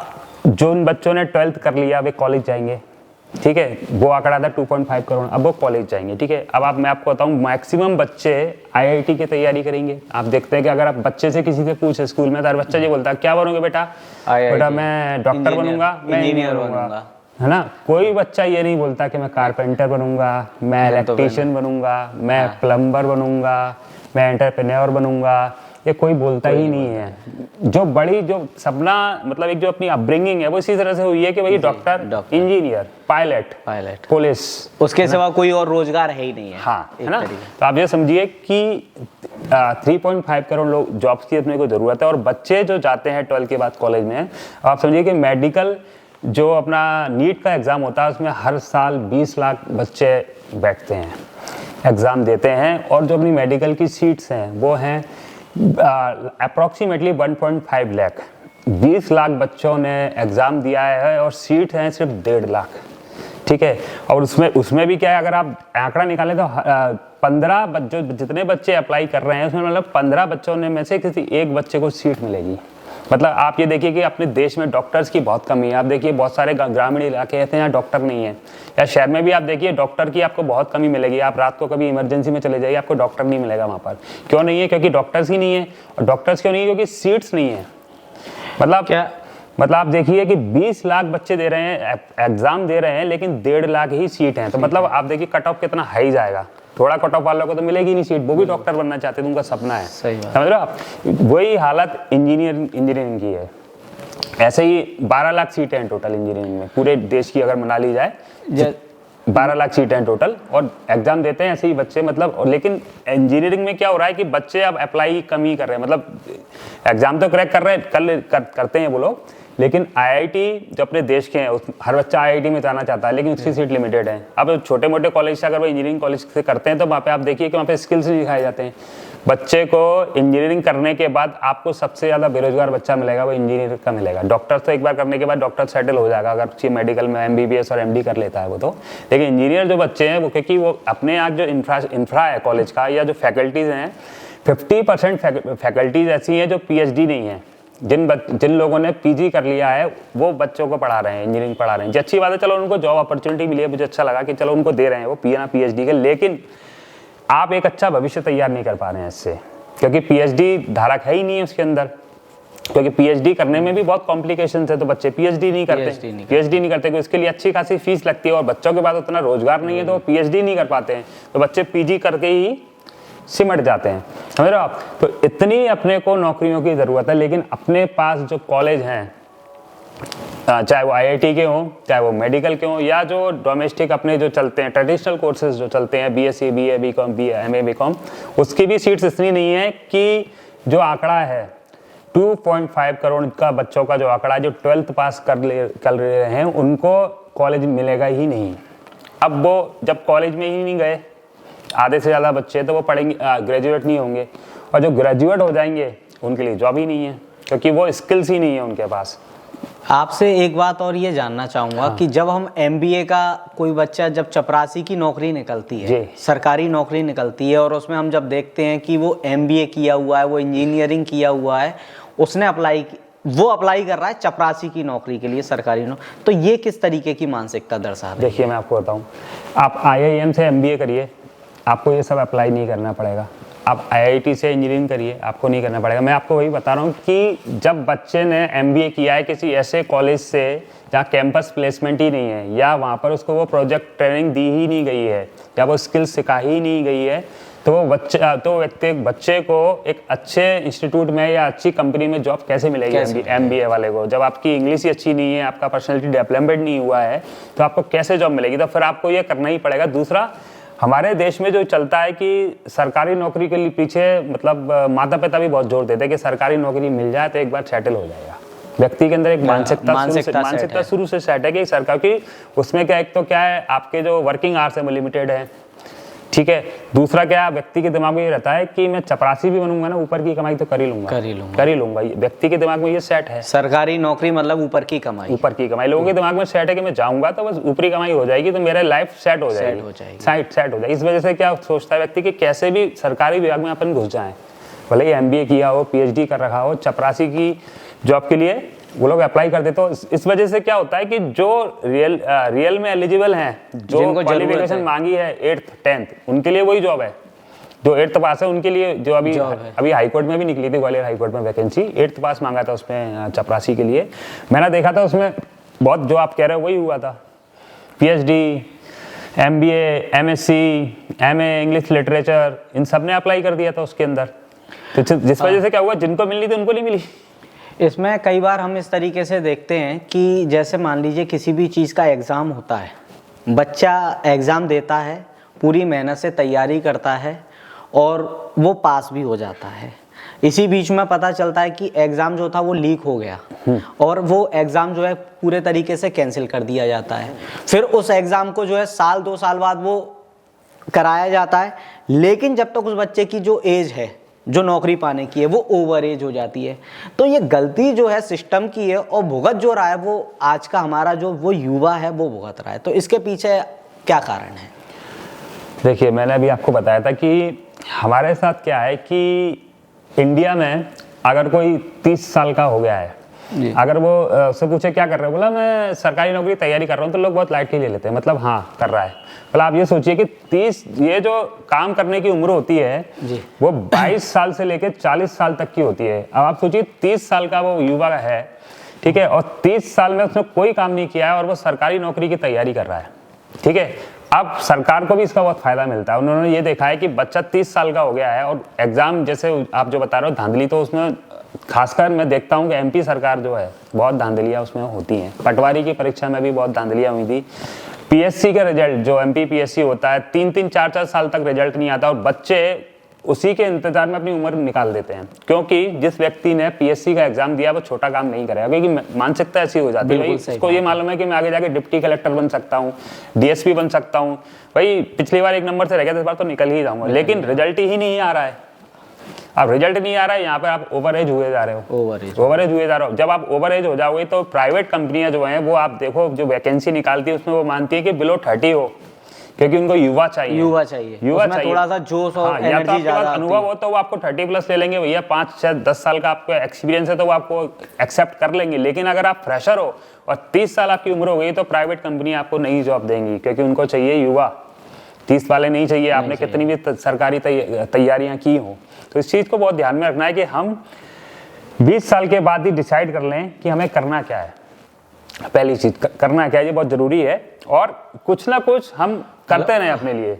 जो उन बच्चों ने 12th कर लिया वे कॉलेज जाएंगे, ठीक है, वो आंकड़ा था 2.5 करोड़, अब वो कॉलेज जाएंगे। ठीक है। अब मैं आपको बताऊं, मैक्सिमम बच्चे IIT की तैयारी करेंगे। आप देखते हैं कि अगर आप बच्चे से किसी से पूछे स्कूल में, तो हर बच्चा ये बोलता है, क्या बनोगे बेटा? बेटा मैं डॉक्टर बनूंगा, मैं इंजीनियर बनूंगा, है ना। कोई बच्चा ये नहीं बोलता कि मैं कारपेंटर बनूंगा, मैं इलेक्ट्रीशियन बनूंगा, मैं प्लम्बर बनूंगा, मैं एंटरप्रेन्योर बनूंगा, ये कोई बोलता ही नहीं है। जो सपना, मतलब एक जो अपनी अपब्रिंगिंग है वो इसी तरह से हुई है कि भाई डॉक्टर, इंजीनियर, पायलट, पुलिस, उसके सिवा कोई और रोजगार है ही नहीं है। हाँ, है ना। तो आप ये समझिए कि 3.5 करोड़ लोग जॉब्स की अपने को जरूरत है। और बच्चे जो जाते हैं 12th के बाद कॉलेज में, आप समझिए कि मेडिकल जो अपना नीट का एग्जाम होता है, उसमें हर साल 20 लाख बच्चे बैठते हैं, एग्जाम देते हैं। और जो अपनी मेडिकल की सीट्स हैं वो हैं अप्रॉक्सीमेटली 1.5 लाख। 20 लाख बच्चों ने एग्ज़ाम दिया है और सीट हैं सिर्फ 1.5 लाख। ठीक है। और उसमें भी क्या है, अगर आप आंकड़ा निकालें तो 15 बच्चों, जितने बच्चे अप्लाई कर रहे हैं उसमें मतलब 15 बच्चों ने में से किसी एक बच्चे को सीट मिलेगी। मतलब आप ये देखिए कि अपने देश में डॉक्टर्स की बहुत कमी है। आप देखिए बहुत सारे ग्रामीण इलाके ऐसे हैं जहाँ डॉक्टर नहीं है, या शहर में भी आप देखिए डॉक्टर की आपको बहुत कमी मिलेगी। आप रात को कभी इमरजेंसी में चले जाइए, आपको डॉक्टर नहीं मिलेगा वहाँ पर। क्यों नहीं है? क्योंकि डॉक्टर्स ही नहीं है। और डॉक्टर्स क्यों नहीं है? क्योंकि सीट्स नहीं है। मतलब आप देखिए कि 20 लाख बच्चे दे रहे हैं, एग्जाम दे रहे हैं, लेकिन 1.5 लाख ही सीट हैं। तो मतलब आप देखिए कट ऑफ कितना हाई जाएगा। थोड़ा कट ऑफ वालों को तो मिलेगी नहीं सीट, वो भी डॉक्टर बनना चाहते हैं, उनका सपना है। समझ रहे हो आप? वही हालत इंजीनियरिंग की है। ऐसे ही 12 लाख सीटें हैं टोटल इंजीनियरिंग में, पूरे देश की अगर मना ली जाए। 12 लाख सीटें हैं टोटल, और एग्जाम देते हैं ऐसे ही बच्चे, मतलब। लेकिन इंजीनियरिंग में क्या हो रहा है कि बच्चे अब अप्लाई कम ही कर रहे हैं, मतलब एग्जाम तो क्रैक कर रहे हैं, करते हैं वो लोग, लेकिन आईआईटी जो अपने देश के हैं, हर बच्चा आईआईटी में जाना चाहता है, लेकिन उसकी सीट लिमिटेड है। अब छोटे मोटे कॉलेज से अगर वो इंजीनियरिंग कॉलेज से करते हैं तो वहाँ पे आप देखिए कि वहाँ पे स्किल्स नहीं सिखाए जाते हैं। बच्चे को इंजीनियरिंग करने के बाद आपको सबसे ज़्यादा बेरोजगार बच्चा मिलेगा वो इंजीनियर का मिलेगा। डॉक्टर तो एक बार करने के बाद डॉक्टर सेटल हो जाएगा अगर मेडिकल में एमबीबीएस और एमडी कर लेता है वो तो, लेकिन इंजीनियर जो बच्चे हैं वो, क्योंकि वो अपने आज जो इंफ्रा है कॉलेज का या जो फैकल्टीज़ हैं, 50% फैकल्टीज़ ऐसी हैं जो पीएचडी नहीं है। जिन लोगों ने पीजी कर लिया है वो बच्चों को पढ़ा रहे हैं, इंजीनियरिंग पढ़ा रहे हैं, जी अच्छी बात है, चलो उनको जॉब अपॉर्चुनिटी मिली है, मुझे अच्छा लगा कि चलो उनको दे रहे हैं वो पीएचडी के, लेकिन आप एक अच्छा भविष्य तैयार नहीं कर पा रहे हैं इससे, क्योंकि पीएचडी धारक है ही नहीं है उसके अंदर, क्योंकि पीएचडी करने में भी बहुत कॉम्प्लिकेशंस है, तो बच्चे पीएचडी नहीं करते क्योंकि उसके लिए अच्छी खासी फीस लगती है, और बच्चों के पास उतना रोजगार नहीं है तो वो पीएचडी नहीं कर पाते हैं, तो बच्चे पीजी करके ही सिमट जाते हैं, समझ रहे हो आप। तो इतनी अपने को नौकरियों की ज़रूरत है, लेकिन अपने पास जो कॉलेज हैं, चाहे वो आईआईटी के हों, चाहे वो मेडिकल के हों, या जो डोमेस्टिक अपने जो चलते हैं ट्रेडिशनल कोर्सेज जो चलते हैं, BSc, BA, BCom, MA, BCom, उसकी भी सीट्स इतनी नहीं है कि जो आंकड़ा है 2.5 करोड़ का बच्चों का जो आंकड़ा है, जो 12th पास कर रहे हैं उनको कॉलेज मिलेगा ही नहीं। अब वो जब कॉलेज में ही नहीं गए आधे से ज़्यादा बच्चे, तो वो पढ़ेंगे, ग्रेजुएट नहीं होंगे, और जो ग्रेजुएट हो जाएंगे उनके लिए जॉब ही नहीं है, क्योंकि वो स्किल्स ही नहीं है उनके पास। आपसे एक बात और ये जानना चाहूँगा कि जब हम एमबीए का कोई बच्चा, जब चपरासी की नौकरी निकलती है, सरकारी नौकरी निकलती है, और उसमें हम जब देखते हैं कि वो एमबीए किया हुआ है, वो इंजीनियरिंग किया हुआ है, उसने अप्लाई कर रहा है चपरासी की नौकरी के लिए, सरकारी नौकरी, तो ये किस तरीके की मानसिकता दर्शा रही है? देखिए मैं आपको बताऊँ, आप आईआईएम से एमबीए करिए, आपको ये सब अप्लाई नहीं करना पड़ेगा। आप आईआईटी से इंजीनियरिंग करिए, आपको नहीं करना पड़ेगा। मैं आपको वही बता रहा हूँ कि जब बच्चे ने एमबीए किया है किसी ऐसे कॉलेज से जहाँ कैंपस प्लेसमेंट ही नहीं है, या वहाँ पर उसको वो प्रोजेक्ट ट्रेनिंग दी ही नहीं गई है, या वो स्किल सिखाई ही नहीं गई है, तो वो बच्चे को एक अच्छे इंस्टीट्यूट में या अच्छी कंपनी में जॉब कैसे मिलेगी एमबीए वाले को? जब आपकी इंग्लिश ही अच्छी नहीं है, आपका पर्सनैलिटी डेवलपमेंट नहीं हुआ है, तो आपको कैसे जॉब मिलेगी? तो फिर आपको ये करना ही पड़ेगा। दूसरा, हमारे देश में जो चलता है कि सरकारी नौकरी के लिए पीछे, मतलब माता पिता भी बहुत जोर देते हैं कि सरकारी नौकरी मिल जाए तो एक बार सेटल हो जाएगा। व्यक्ति के अंदर एक मानसिकता शुरू से सेट है कि सरकार की, उसमें क्या, एक तो क्या है, आपके जो वर्किंग आवर्स है वो लिमिटेड है, ठीक है। दूसरा क्या, व्यक्ति के दिमाग में ये रहता है कि मैं चपरासी भी बनूंगा ना, ऊपर की कमाई तो कर ही लूंगा। व्यक्ति के दिमाग में ये सेट है, सरकारी नौकरी मतलब ऊपर की कमाई। लोगों के दिमाग में सेट है कि मैं जाऊंगा तो बस ऊपरी कमाई हो जाएगी, तो मेरा लाइफ सेट हो जाएगी। सेट हो जाएगी। इस वजह से क्या सोचता है व्यक्ति कि कैसे भी सरकारी विभाग में अपन घुस जाए, भले ही एमबीए किया हो, पीएचडी कर रखा हो, चपरासी की जॉब के लिए वो लोग अप्लाई कर देते। तो इस वजह से क्या होता है कि जो रियल में एलिजिबल हैं, जो क्वालिफिकेशन मांगी है 8th 10th, उनके लिए वही जॉब है। जो 8th पास है उनके लिए, जो अभी हाईकोर्ट में भी निकली थी, ग्वालियर हाईकोर्ट में वैकेंसी 8th पास मांगा था उसमें चपरासी के लिए। मैंने देखा था उसमें बहुत, जो आप कह रहे हो वही हुआ था, PhD, MBA, MSc, MA English literature, इन सब ने अप्लाई कर दिया था उसके अंदर। तो जिस वजह से क्या हुआ, जिनको मिलनी थी उनको नहीं मिली। इसमें कई बार हम इस तरीके से देखते हैं कि जैसे मान लीजिए किसी भी चीज़ का एग्ज़ाम होता है, बच्चा एग्ज़ाम देता है, पूरी मेहनत से तैयारी करता है और वो पास भी हो जाता है। इसी बीच में पता चलता है कि एग्ज़ाम जो था वो लीक हो गया और वो एग्ज़ाम जो है पूरे तरीके से कैंसिल कर दिया जाता है। फिर उस एग्ज़ाम को जो है 1-2 साल बाद वो कराया जाता है, लेकिन जब तक उस बच्चे की जो एज है, जो नौकरी पाने की है, वो ओवर एज हो जाती है। तो ये गलती जो है सिस्टम की है, और भुगत जो रहा है वो आज का हमारा जो वो युवा है वो भुगत रहा है। तो इसके पीछे क्या कारण है? देखिए, मैंने अभी आपको बताया था कि हमारे साथ क्या है कि इंडिया में अगर कोई 30 साल का हो गया है, अगर वो उससे पूछे क्या कर रहे हो, बोला मैं सरकारी नौकरी तैयारी कर रहा हूँ, तो लोग बहुत लाइटली ले लेते हैं, मतलब हाँ कर रहा है। मतलब आप ये सोचिए कि 30, ये जो काम करने की उम्र होती है वो 22 साल से लेकर 40 साल तक की होती है। अब आप सोचिए 30 साल का वो युवा है, ठीक है, और 30 साल में उसने कोई काम नहीं किया है और वो सरकारी नौकरी की तैयारी कर रहा है, ठीक है। अब सरकार को भी इसका बहुत फायदा मिलता है। उन्होंने ये देखा है कि बच्चा 30 साल का हो गया है और एग्जाम, जैसे आप जो बता रहे हो धांधली, तो उसमें खासकर मैं देखता हूँ कि एमपी सरकार जो है बहुत धांधलियाँ उसमें होती हैं। पटवारी की परीक्षा में भी बहुत धांधलियाँ हुई थी। पीएससी का रिजल्ट जो एमपी पीएससी होता है 3-3 4-4 साल तक रिजल्ट नहीं आता और बच्चे उसी के इंतजार में अपनी उम्र निकाल देते हैं, क्योंकि जिस व्यक्ति ने पीएससी का एग्जाम दिया वो छोटा काम नहीं करेगा, क्योंकि मानसिकता ऐसी हो जाती है भाई इसको ये मालूम है कि मैं आगे जाके डिप्टी कलेक्टर बन सकता हूँ, डीएसपी बन सकता हूँ, भाई पिछली बार 1 नंबर से रह गया, इस बार तो निकल ही जाऊंगा, लेकिन रिजल्ट ही नहीं आ रहा है। अब रिजल्ट नहीं आ रहा है, यहाँ पे आप ओवर एज हुए जा रहे हो, ओवर एज हुए जा रहे हो। जब आप ओवर एज हो जाओगे तो प्राइवेट कंपनियां जो हैं वो आप देखो जो वैकेंसी निकालती है उसमें वो मानती है कि बिलो 30 हो, क्योंकि उनको युवा चाहिए थोड़ा सा जोश और या तो आपके पास अनुभव हो तो वो आपको 30+ ले लेंगे, भैया 5-10 साल का आपको एक्सपीरियंस है तो वो आपको एक्सेप्ट कर लेंगे। लेकिन अगर आप फ्रेशर हो और 30 साल आपकी उम्र हो गई तो प्राइवेट कंपनी आपको नई जॉब देंगी, क्योंकि उनको चाहिए युवा, 30 वाले नहीं चाहिए, आपने कितनी भी सरकारी तैयारियां की हो। तो इस चीज़ को बहुत ध्यान में रखना है कि हम 20 साल के बाद ही डिसाइड कर लें कि हमें करना क्या है। पहली चीज करना क्या है, ये बहुत जरूरी है, और कुछ ना कुछ हम करते रहें अपने लिए।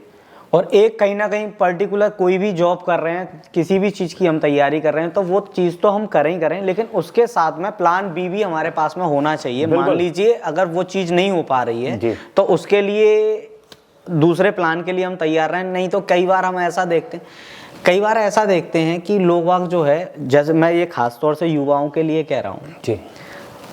और एक कहीं ना कहीं पर्टिकुलर कोई भी जॉब कर रहे हैं, किसी भी चीज़ की हम तैयारी कर रहे हैं तो वो चीज़ तो हम करें ही करें, लेकिन उसके साथ में प्लान बी भी हमारे पास में होना चाहिए। मान लीजिए अगर वो चीज़ नहीं हो पा रही है तो उसके लिए दूसरे प्लान के लिए हम तैयार रहें। नहीं तो कई बार हम ऐसा देखते हैं कि लोग वाग जो है, जैसे मैं ये खास तौर से युवाओं के लिए कह रहा हूँ जी,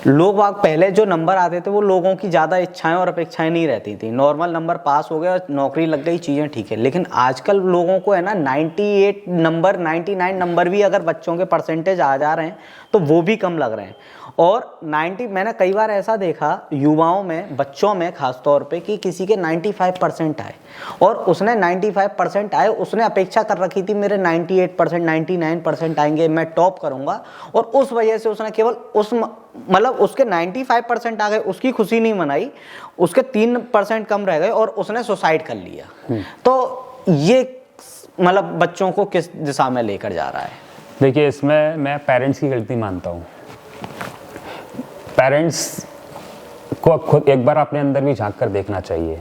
लोग वाग पहले जो नंबर आते थे वो लोगों की ज़्यादा इच्छाएं और अपेक्षाएं नहीं रहती थी, नॉर्मल नंबर पास हो गया और नौकरी लग गई, चीज़ें ठीक है। लेकिन आजकल लोगों को है ना 98 नंबर 99 नंबर भी अगर बच्चों के परसेंटेज आ जा रहे हैं तो वो भी कम लग रहे हैं। और 90 मैंने कई बार ऐसा देखा युवाओं में, बच्चों में खास तौर पे, कि किसी के 95% आए और उसने 95% आए, उसने अपेक्षा कर रखी थी मेरे 98% 99% आएंगे, मैं टॉप करूंगा, और उस वजह से उसने केवल उसके 95% आ गए, उसकी खुशी नहीं मनाई, उसके 3% कम रह गए और उसने सुसाइड कर लिया। तो ये बच्चों को किस दिशा में लेकर जा रहा है? देखिए, इसमें मैं पेरेंट्स की गलती मानता हूँ। पेरेंट्स को खुद एक बार अपने अंदर भी झांक कर देखना चाहिए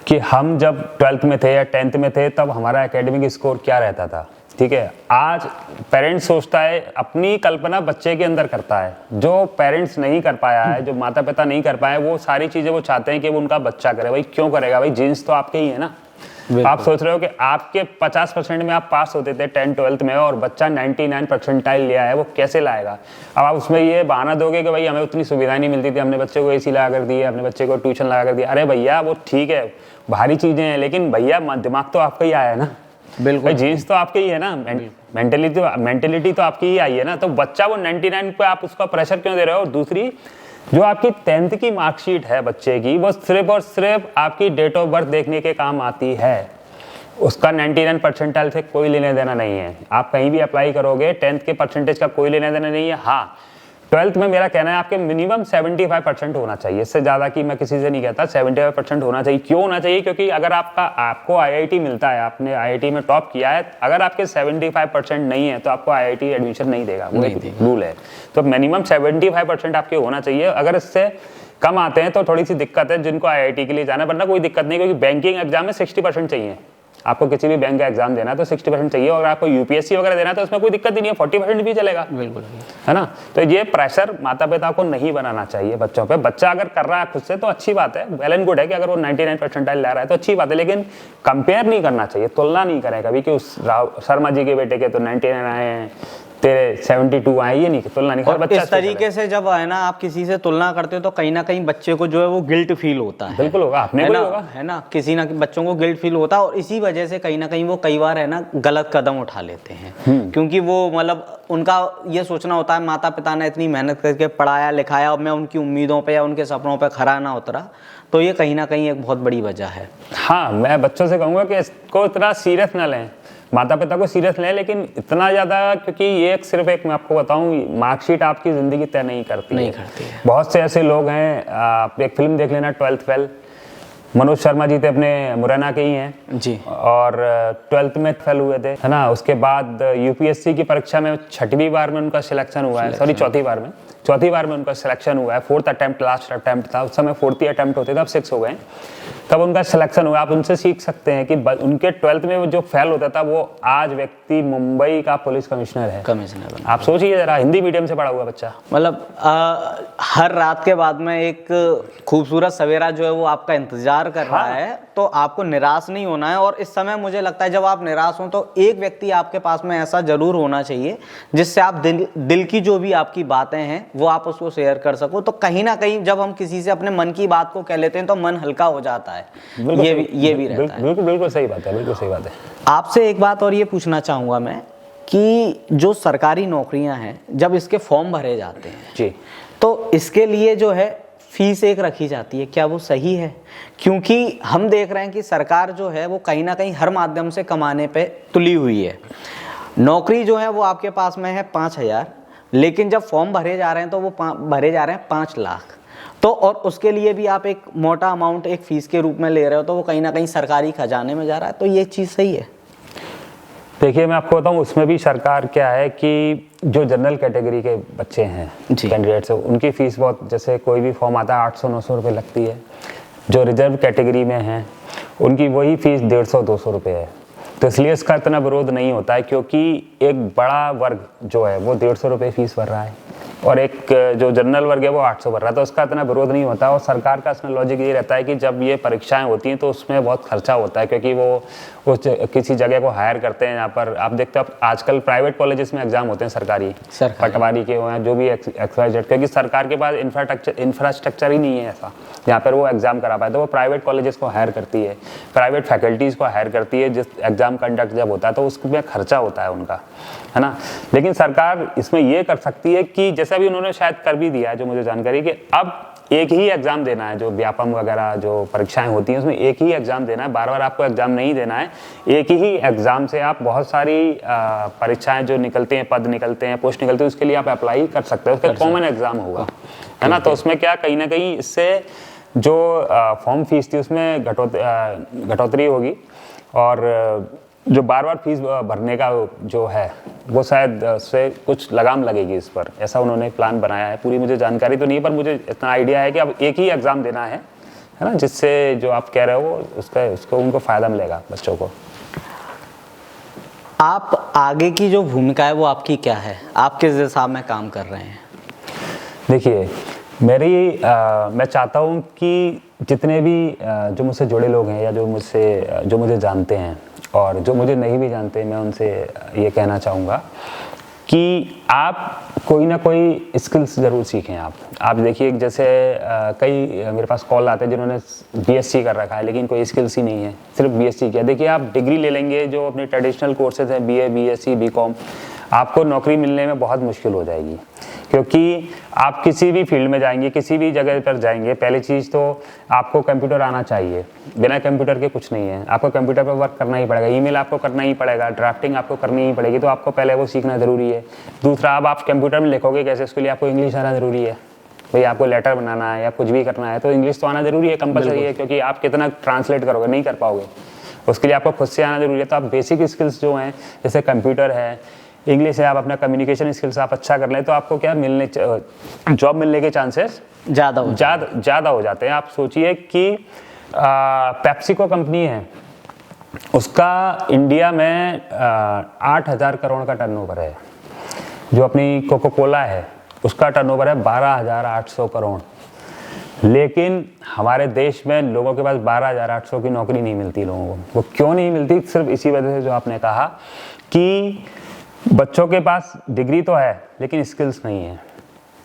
कि हम जब 12th में थे या 10th में थे तब हमारा एकेडमिक स्कोर क्या रहता था। ठीक है, आज पेरेंट्स सोचता है, अपनी कल्पना बच्चे के अंदर करता है। जो पेरेंट्स नहीं कर पाया है, जो माता पिता नहीं कर पाए, वो सारी चीज़ें वो चाहते हैं कि वो उनका बच्चा करे। भाई क्यों करेगा? भाई जीन्स तो आपके ही है ना। आप सोच रहे हो कि आपके 50% में आप पास होते थे 10th-12th में और बच्चा 99 परसेंटाइल लिया है, वो कैसे लाएगा? अब आप उसमें ये बहाना दोगे कि भाई हमें उतनी सुविधा नहीं मिलती थी, हमने बच्चे को एसी लगा कर दिया, अपने बच्चे को ट्यूशन लगा कर दिया। अरे भैया वो ठीक है, भारी चीज़ें हैं, लेकिन भैया दिमाग तो आपका ही आया है ना। बिल्कुल, जीन्स तो आपके ही है ना, मेंटेलिटी तो आपकी ही आई है ना। तो बच्चा वो 99 पे आप उसका प्रेशर क्यों दे रहे हो? और दूसरी, जो आपकी 10th की मार्कशीट है बच्चे की, वो सिर्फ और सिर्फ आपकी डेट ऑफ बर्थ देखने के काम आती है। उसका 99 परसेंटाइल से कोई लेने देना नहीं है। आप कहीं भी अप्लाई करोगे 10th के परसेंटेज का कोई लेने देना नहीं है। हाँ, 12th में मेरा कहना है आपके मिनिमम 75% होना चाहिए, इससे ज़्यादा की मैं किसी से नहीं कहता। 75% होना चाहिए। क्यों होना चाहिए? क्योंकि अगर आपको IIT मिलता है, आपने IIT में टॉप किया है, अगर आपके 75% नहीं है तो आपको IIT एडमिशन नहीं देगा, वो रूल है। तो मिनिमम 75% आपके होना चाहिए। अगर इससे कम आते हैं तो थोड़ी सी दिक्कत है जिनको IIT के लिए जाना, वरना कोई दिक्कत नहीं, क्योंकि बैंकिंग एग्जाम में 60% चाहिए। आपको किसी भी बैंक का एग्जाम देना है तो 60% चाहिए, और आपको UPSC वगैरह देना है तो उसमें कोई दिक्कत नहीं है, 40% भी चलेगा। बिल्कुल, है ना। तो ये प्रेशर माता पिता को नहीं बनाना चाहिए बच्चों पे। बच्चा अगर कर रहा है खुद से तो अच्छी बात है, वेल एंड गुड है कि अगर वो 99 परसेंटाइल ला रहा है तो अच्छी बात है, लेकिन कंपेयर नहीं करना चाहिए, तुलना नहीं करें कभी कि उस शर्मा जी के बेटे के तो 99 आए हैं, तेरे 72 आए, ये नहीं, तुलना नहीं कर। इस तरीके से जब है ना आप किसी से तुलना करते हो तो कहीं ना कहीं बच्चे को जो है वो गिल्ट फील होता है। बिल्कुल होगा, अपने को होगा, है ना, किसी ना बच्चों को गिल्ट फील होता है, और इसी वजह से कहीं ना कहीं वो कई बार है ना गलत कदम उठा लेते हैं, क्योंकि वो उनका ये सोचना होता है माता पिता ने इतनी मेहनत करके पढ़ाया लिखाया और मैं उनकी उम्मीदों पे या उनके सपनों पे खरा ना उतरा, तो ये कहीं ना कहीं एक बहुत बड़ी वजह है। हाँ, मैं बच्चों से कहूँगा कि इसको इतना सीरियस ना लें, माता पिता को सीरियस लें, लेकिन इतना ज़्यादा, क्योंकि ये सिर्फ एक मैं आपको बताऊं, मार्कशीट आपकी ज़िंदगी तय नहीं करती है। बहुत से ऐसे लोग हैं, आप एक फिल्म देख लेना 12th फेल, मनोज शर्मा जी थे, अपने मुरैना के ही हैं जी, और 12th में फेल हुए थे, है ना। उसके बाद UPSC की परीक्षा में 6वीं बार में उनका सिलेक्शन हुआ है, सॉरी 4थी बार में चौथी बार में उनका सिलेक्शन हुआ है, 4th अटेम्प्ट लास्ट अटेम्प्ट था, उस समय 4th अटेम्प्ट होते थे, अब 6 हो गए, तब उनका सिलेक्शन हुआ। आप उनसे सीख सकते हैं कि उनके 12th में जो फेल होता था वो आज व्यक्ति मुंबई का पुलिस कमिश्नर है। आप सोचिए जरा, हिंदी मीडियम से पढ़ा हुआ बच्चा। मतलब हर रात के बाद में एक खूबसूरत सवेरा जो है वो आपका इंतजार कर रहा है, तो आपको निराश नहीं होना है। और इस समय मुझे लगता है जब आप निराश हो तो एक व्यक्ति आपके पास में ऐसा जरूर होना चाहिए जिससे आप दिल की जो भी आपकी बातें हैं वो आप उसको शेयर कर सको। तो कहीं ना कहीं जब हम किसी से अपने मन की बात को कह लेते हैं तो मन हल्का हो जाता है। ये भी रहता है। बिल्कुल सही बात है, बिल्कुल सही बात है। आपसे एक बात और ये पूछना चाहूंगा मैं कि जो सरकारी नौकरियां हैं जब इसके फॉर्म भरे जाते हैं जी, तो इसके लिए जो है फीस एक रखी जाती है, क्या वो सही है? क्योंकि हम देख रहे हैं कि सरकार जो है वो कहीं ना कहीं हर माध्यम से कमाने पे तुली हुई है। नौकरी जो है वो आपके पास में है 5,000, लेकिन जब फॉर्म भरे जा रहे हैं तो वो भरे जा रहे हैं 5 लाख। तो और उसके लिए भी आप एक मोटा अमाउंट एक फीस के रूप में ले रहे हो, तो वो कहीं ना कहीं सरकारी खजाने में जा रहा है। तो ये चीज़ सही है? देखिए मैं आपको बताऊं, उसमें भी सरकार क्या है कि जो जनरल कैटेगरी के बच्चे हैं, कैंडिडेट्स हैं, उनकी फ़ीस बहुत, जैसे कोई भी फॉर्म आता है 800-900 रुपये लगती है। जो रिजर्व कैटेगरी में हैं उनकी वही फ़ीस 150-200 रुपये है। तो इसलिए इसका इतना विरोध नहीं होता है, क्योंकि एक बड़ा वर्ग जो है वो 150 रुपये फ़ीस भर रहा है और एक जो जनरल वर्ग है वो 800 भर रहा है, तो उसका इतना विरोध नहीं होता। और सरकार का इसमें लॉजिक ये रहता है कि जब ये परीक्षाएं होती हैं तो उसमें बहुत खर्चा होता है, क्योंकि वो उस किसी जगह को हायर करते हैं। यहाँ पर आप देखते हो आजकल प्राइवेट कॉलेजेस में एग्जाम होते हैं सरकारी, पटवारी के हो या जो भी XYZ, क्योंकि सरकार के पास इंफ्रास्ट्रक्चर ही नहीं है ऐसा जहाँ पर वो एग्जाम करा पाए, तो वो प्राइवेट कॉलेजेस को हायर करती है, प्राइवेट फैकल्टीज़ को हायर करती है। जिस एग्जाम कंडक्ट जब होता है तो उसमें खर्चा होता है उनका, है ना। लेकिन सरकार इसमें ये कर सकती है कि जैसे अभी उन्होंने शायद कर भी दिया है, जो मुझे जानकारी, कि अब एक ही एग्जाम देना है। जो व्यापम वगैरह जो परीक्षाएं होती हैं उसमें एक ही एग्जाम देना है, बार बार आपको एग्जाम नहीं देना है। एक ही एग्जाम से आप बहुत सारी परीक्षाएं जो निकलती हैं, पद निकलते हैं, पोस्ट निकलती है, उसके लिए आप अप्लाई कर सकते हो। उसका कॉमन एग्जाम होगा, है ना। तो उसमें क्या कहीं ना कहीं इससे जो फॉर्म फीस थी उसमें घटोतरी होगी, और जो बार बार फीस भरने का जो है वो शायद से कुछ लगाम लगेगी इस पर, ऐसा उन्होंने प्लान बनाया है। पूरी मुझे जानकारी तो नहीं है, पर मुझे इतना आइडिया है कि अब एक ही एग्ज़ाम देना है ना, जिससे जो आप कह रहे हो उसको उनको फ़ायदा मिलेगा बच्चों को। आप आगे की जो भूमिका है वो आपकी क्या है? आप किस दिशा में काम कर रहे हैं? देखिए मैं चाहता हूँ कि जितने भी जो मुझसे जुड़े लोग हैं या जो मुझे जानते हैं और जो मुझे नहीं भी जानते, मैं उनसे ये कहना चाहूँगा कि आप कोई ना कोई स्किल्स ज़रूर सीखें। आप देखिए, जैसे कई मेरे पास कॉल आते हैं जिन्होंने BSc कर रखा है लेकिन कोई स्किल्स ही नहीं है, सिर्फ BSc किया। देखिए आप डिग्री ले लेंगे, जो अपने ट्रेडिशनल कोर्सेज हैं BA, BSc, BCom, आपको नौकरी मिलने में बहुत मुश्किल हो जाएगी, क्योंकि आप किसी भी फील्ड में जाएंगे, किसी भी जगह पर जाएंगे, पहली चीज़ तो आपको कंप्यूटर आना चाहिए। बिना कंप्यूटर के कुछ नहीं है, आपको कंप्यूटर पर वर्क करना ही पड़ेगा, ईमेल आपको करना ही पड़ेगा, ड्राफ्टिंग आपको करनी ही पड़ेगी, तो आपको पहले वो सीखना ज़रूरी है। दूसरा, अब आप कंप्यूटर में लिखोगे कैसे, उसके लिए आपको इंग्लिश आना ज़रूरी है। भाई आपको लेटर बनाना है या कुछ भी करना है तो इंग्लिश तो आना ज़रूरी है, कंपलसरी है, क्योंकि आप कितना ट्रांसलेट करोगे, नहीं कर पाओगे, उसके लिए आपको खुद से आना ज़रूरी है। तो आप बेसिक स्किल्स जो हैं, जैसे कंप्यूटर है, इंग्लिश है, आप अपना कम्युनिकेशन स्किल्स आप अच्छा कर लें तो आपको क्या जॉब मिलने के चांसेस ज़्यादा हो जाते हैं। आप सोचिए कि पेप्सिको कंपनी है, उसका इंडिया में 8,000 करोड़ का टर्नओवर है। जो अपनी कोको कोला है उसका टर्नओवर है 12,800 करोड़, लेकिन हमारे देश में लोगों के पास 12,800 की नौकरी नहीं मिलती लोगों को। वो क्यों नहीं मिलती? सिर्फ इसी वजह से जो आपने कहा कि बच्चों के पास डिग्री तो है लेकिन स्किल्स नहीं है,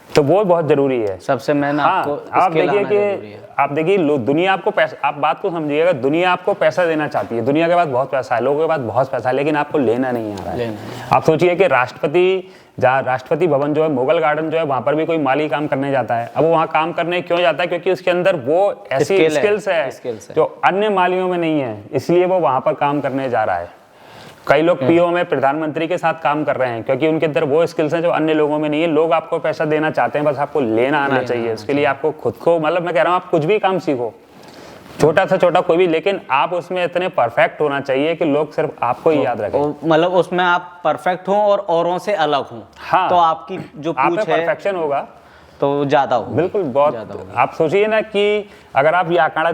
तो वो बहुत जरूरी है। सबसे मेन आपको आप देखिए दुनिया आपको पैसा, आप बात को समझिएगा, दुनिया आपको पैसा देना चाहती है, दुनिया के पास बहुत पैसा है, लोगों के पास बहुत पैसा है, लेकिन आपको लेना नहीं आ रहा है। आप सोचिए कि राष्ट्रपति भवन जो है, मुगल गार्डन जो है, वहां पर भी कोई माली काम करने जाता है। अब वो वहां काम करने क्यों जाता है? क्योंकि उसके अंदर वो ऐसी स्किल्स है जो अन्य मालियों में नहीं है, इसलिए वो वहां पर काम करने जा रहा है। कई लोग पीओ में प्रधानमंत्री के साथ काम कर रहे हैं क्योंकि उनके अंदर वो स्किल्स हैं जो अन्य लोगों में नहीं है। लोग आपको पैसा देना चाहते हैं, बस आपको लेना आना चाहिए। उसके लिए आपको खुद को, मतलब मैं कह रहा हूँ, आप कुछ भी काम सीखो, छोटा सा छोटा कोई भी, लेकिन आप उसमें इतने परफेक्ट होना चाहिए कि लोग सिर्फ आपको ही याद रखें। मतलब उसमें आप परफेक्ट हो और औरों से अलग हो। हाँ, तो आपकी जो पूछ है, परफेक्शन होगा तो ज़्यादा हो, बिल्कुल बहुत। आप सोचिए ना कि अगर आप ये आंकड़ा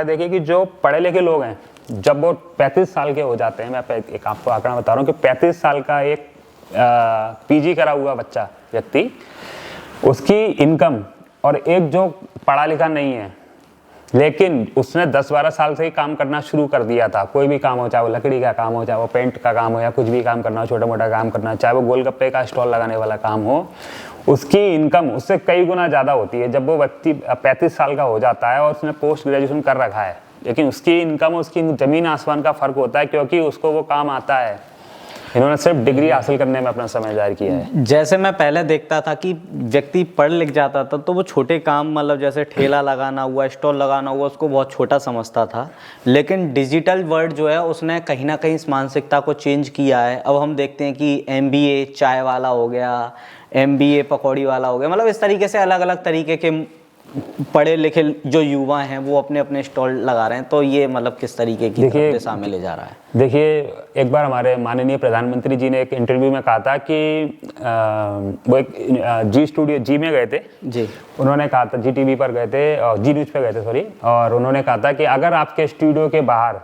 देखें कि जो पढ़े लिखे लोग हैं जब वो 35 साल के हो जाते हैं, मैं एक आपको आंकड़ा बता रहा हूँ कि 35 साल का एक पीजी करा हुआ बच्चा व्यक्ति, उसकी इनकम और एक जो पढ़ा लिखा नहीं है लेकिन उसने 10-12 साल से ही काम करना शुरू कर दिया था, कोई भी काम हो, चाहे वो लकड़ी का काम हो, चाहे वो पेंट का काम हो, या कुछ भी काम करना हो, छोटा मोटा काम करना, चाहे वो गोलगप्पे का स्टॉल लगाने वाला काम हो, उसकी इनकम उससे कई गुना ज़्यादा होती है जब वो व्यक्ति 35 साल का हो जाता है और उसने पोस्ट ग्रेजुएशन कर रखा है। लेकिन उसकी इनकम, उसकी ज़मीन आसमान का फ़र्क होता है, क्योंकि उसको वो काम आता है। इन्होंने सिर्फ डिग्री हासिल करने में अपना समय जाहिर किया है। जैसे मैं पहले देखता था कि व्यक्ति पढ़ लिख जाता था तो वो छोटे काम, मतलब जैसे ठेला लगाना हुआ, स्टॉल लगाना हुआ, उसको बहुत छोटा समझता था। लेकिन डिजिटल वर्ल्ड जो है उसने कहीं ना कहीं इस मानसिकता को चेंज किया है। अब हम देखते हैं कि MBA चाय वाला हो गया, MBA पकौड़ी वाला हो गया, मतलब इस तरीके से अलग अलग तरीके के पढ़े लिखे जो युवा हैं वो अपने अपने स्टॉल लगा रहे हैं। तो ये मतलब किस तरीके की तरफ सामने ले जा रहा है? देखिए, एक बार हमारे माननीय प्रधानमंत्री जी ने एक इंटरव्यू में कहा था कि वो एक जी स्टूडियो जी में गए थे जी, उन्होंने कहा था, जी टीवी पर गए थे और जी न्यूज़ पे गए थे सॉरी, और उन्होंने कहा था कि अगर आपके स्टूडियो के बाहर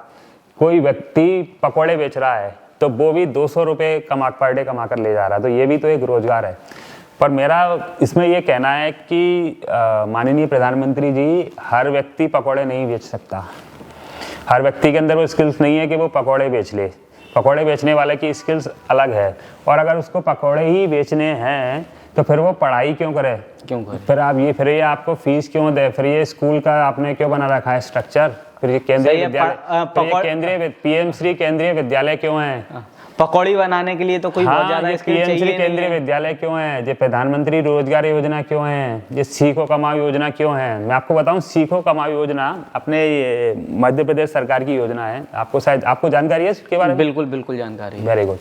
कोई व्यक्ति पकौड़े बेच रहा है तो वो भी 200 रुपये पर डे कमा कर ले जा रहा है, तो ये भी तो एक रोजगार है। पर मेरा इसमें ये कहना है कि माननीय प्रधानमंत्री जी, हर व्यक्ति पकौड़े नहीं बेच सकता, हर व्यक्ति के अंदर वो स्किल्स नहीं है कि वो पकौड़े बेच ले। पकौड़े बेचने वाले की स्किल्स अलग है, और अगर उसको पकौड़े ही बेचने हैं तो फिर वो पढ़ाई क्यों करे, फिर ये आपको फीस क्यों दे, फिर ये स्कूल का आपने क्यों बना रखा है स्ट्रक्चर, फिर ये केंद्रीय विद्यालय, PM श्री केंद्रीय विद्यालय क्यों है, पकौड़ी बनाने के लिए तो कोई बहुत ज्यादा स्किल चाहिए, केंद्रीय विद्यालय क्यों है, ये प्रधानमंत्री रोजगार योजना क्यों है, ये सीखो कमाओ योजना क्यों है। मैं आपको बताऊं, सीखो कमाओ योजना अपने मध्य प्रदेश सरकार की योजना है। आपको शायद आपको जानकारी है इसके बारे में? बिल्कुल बिल्कुल जानकारी है। Very good.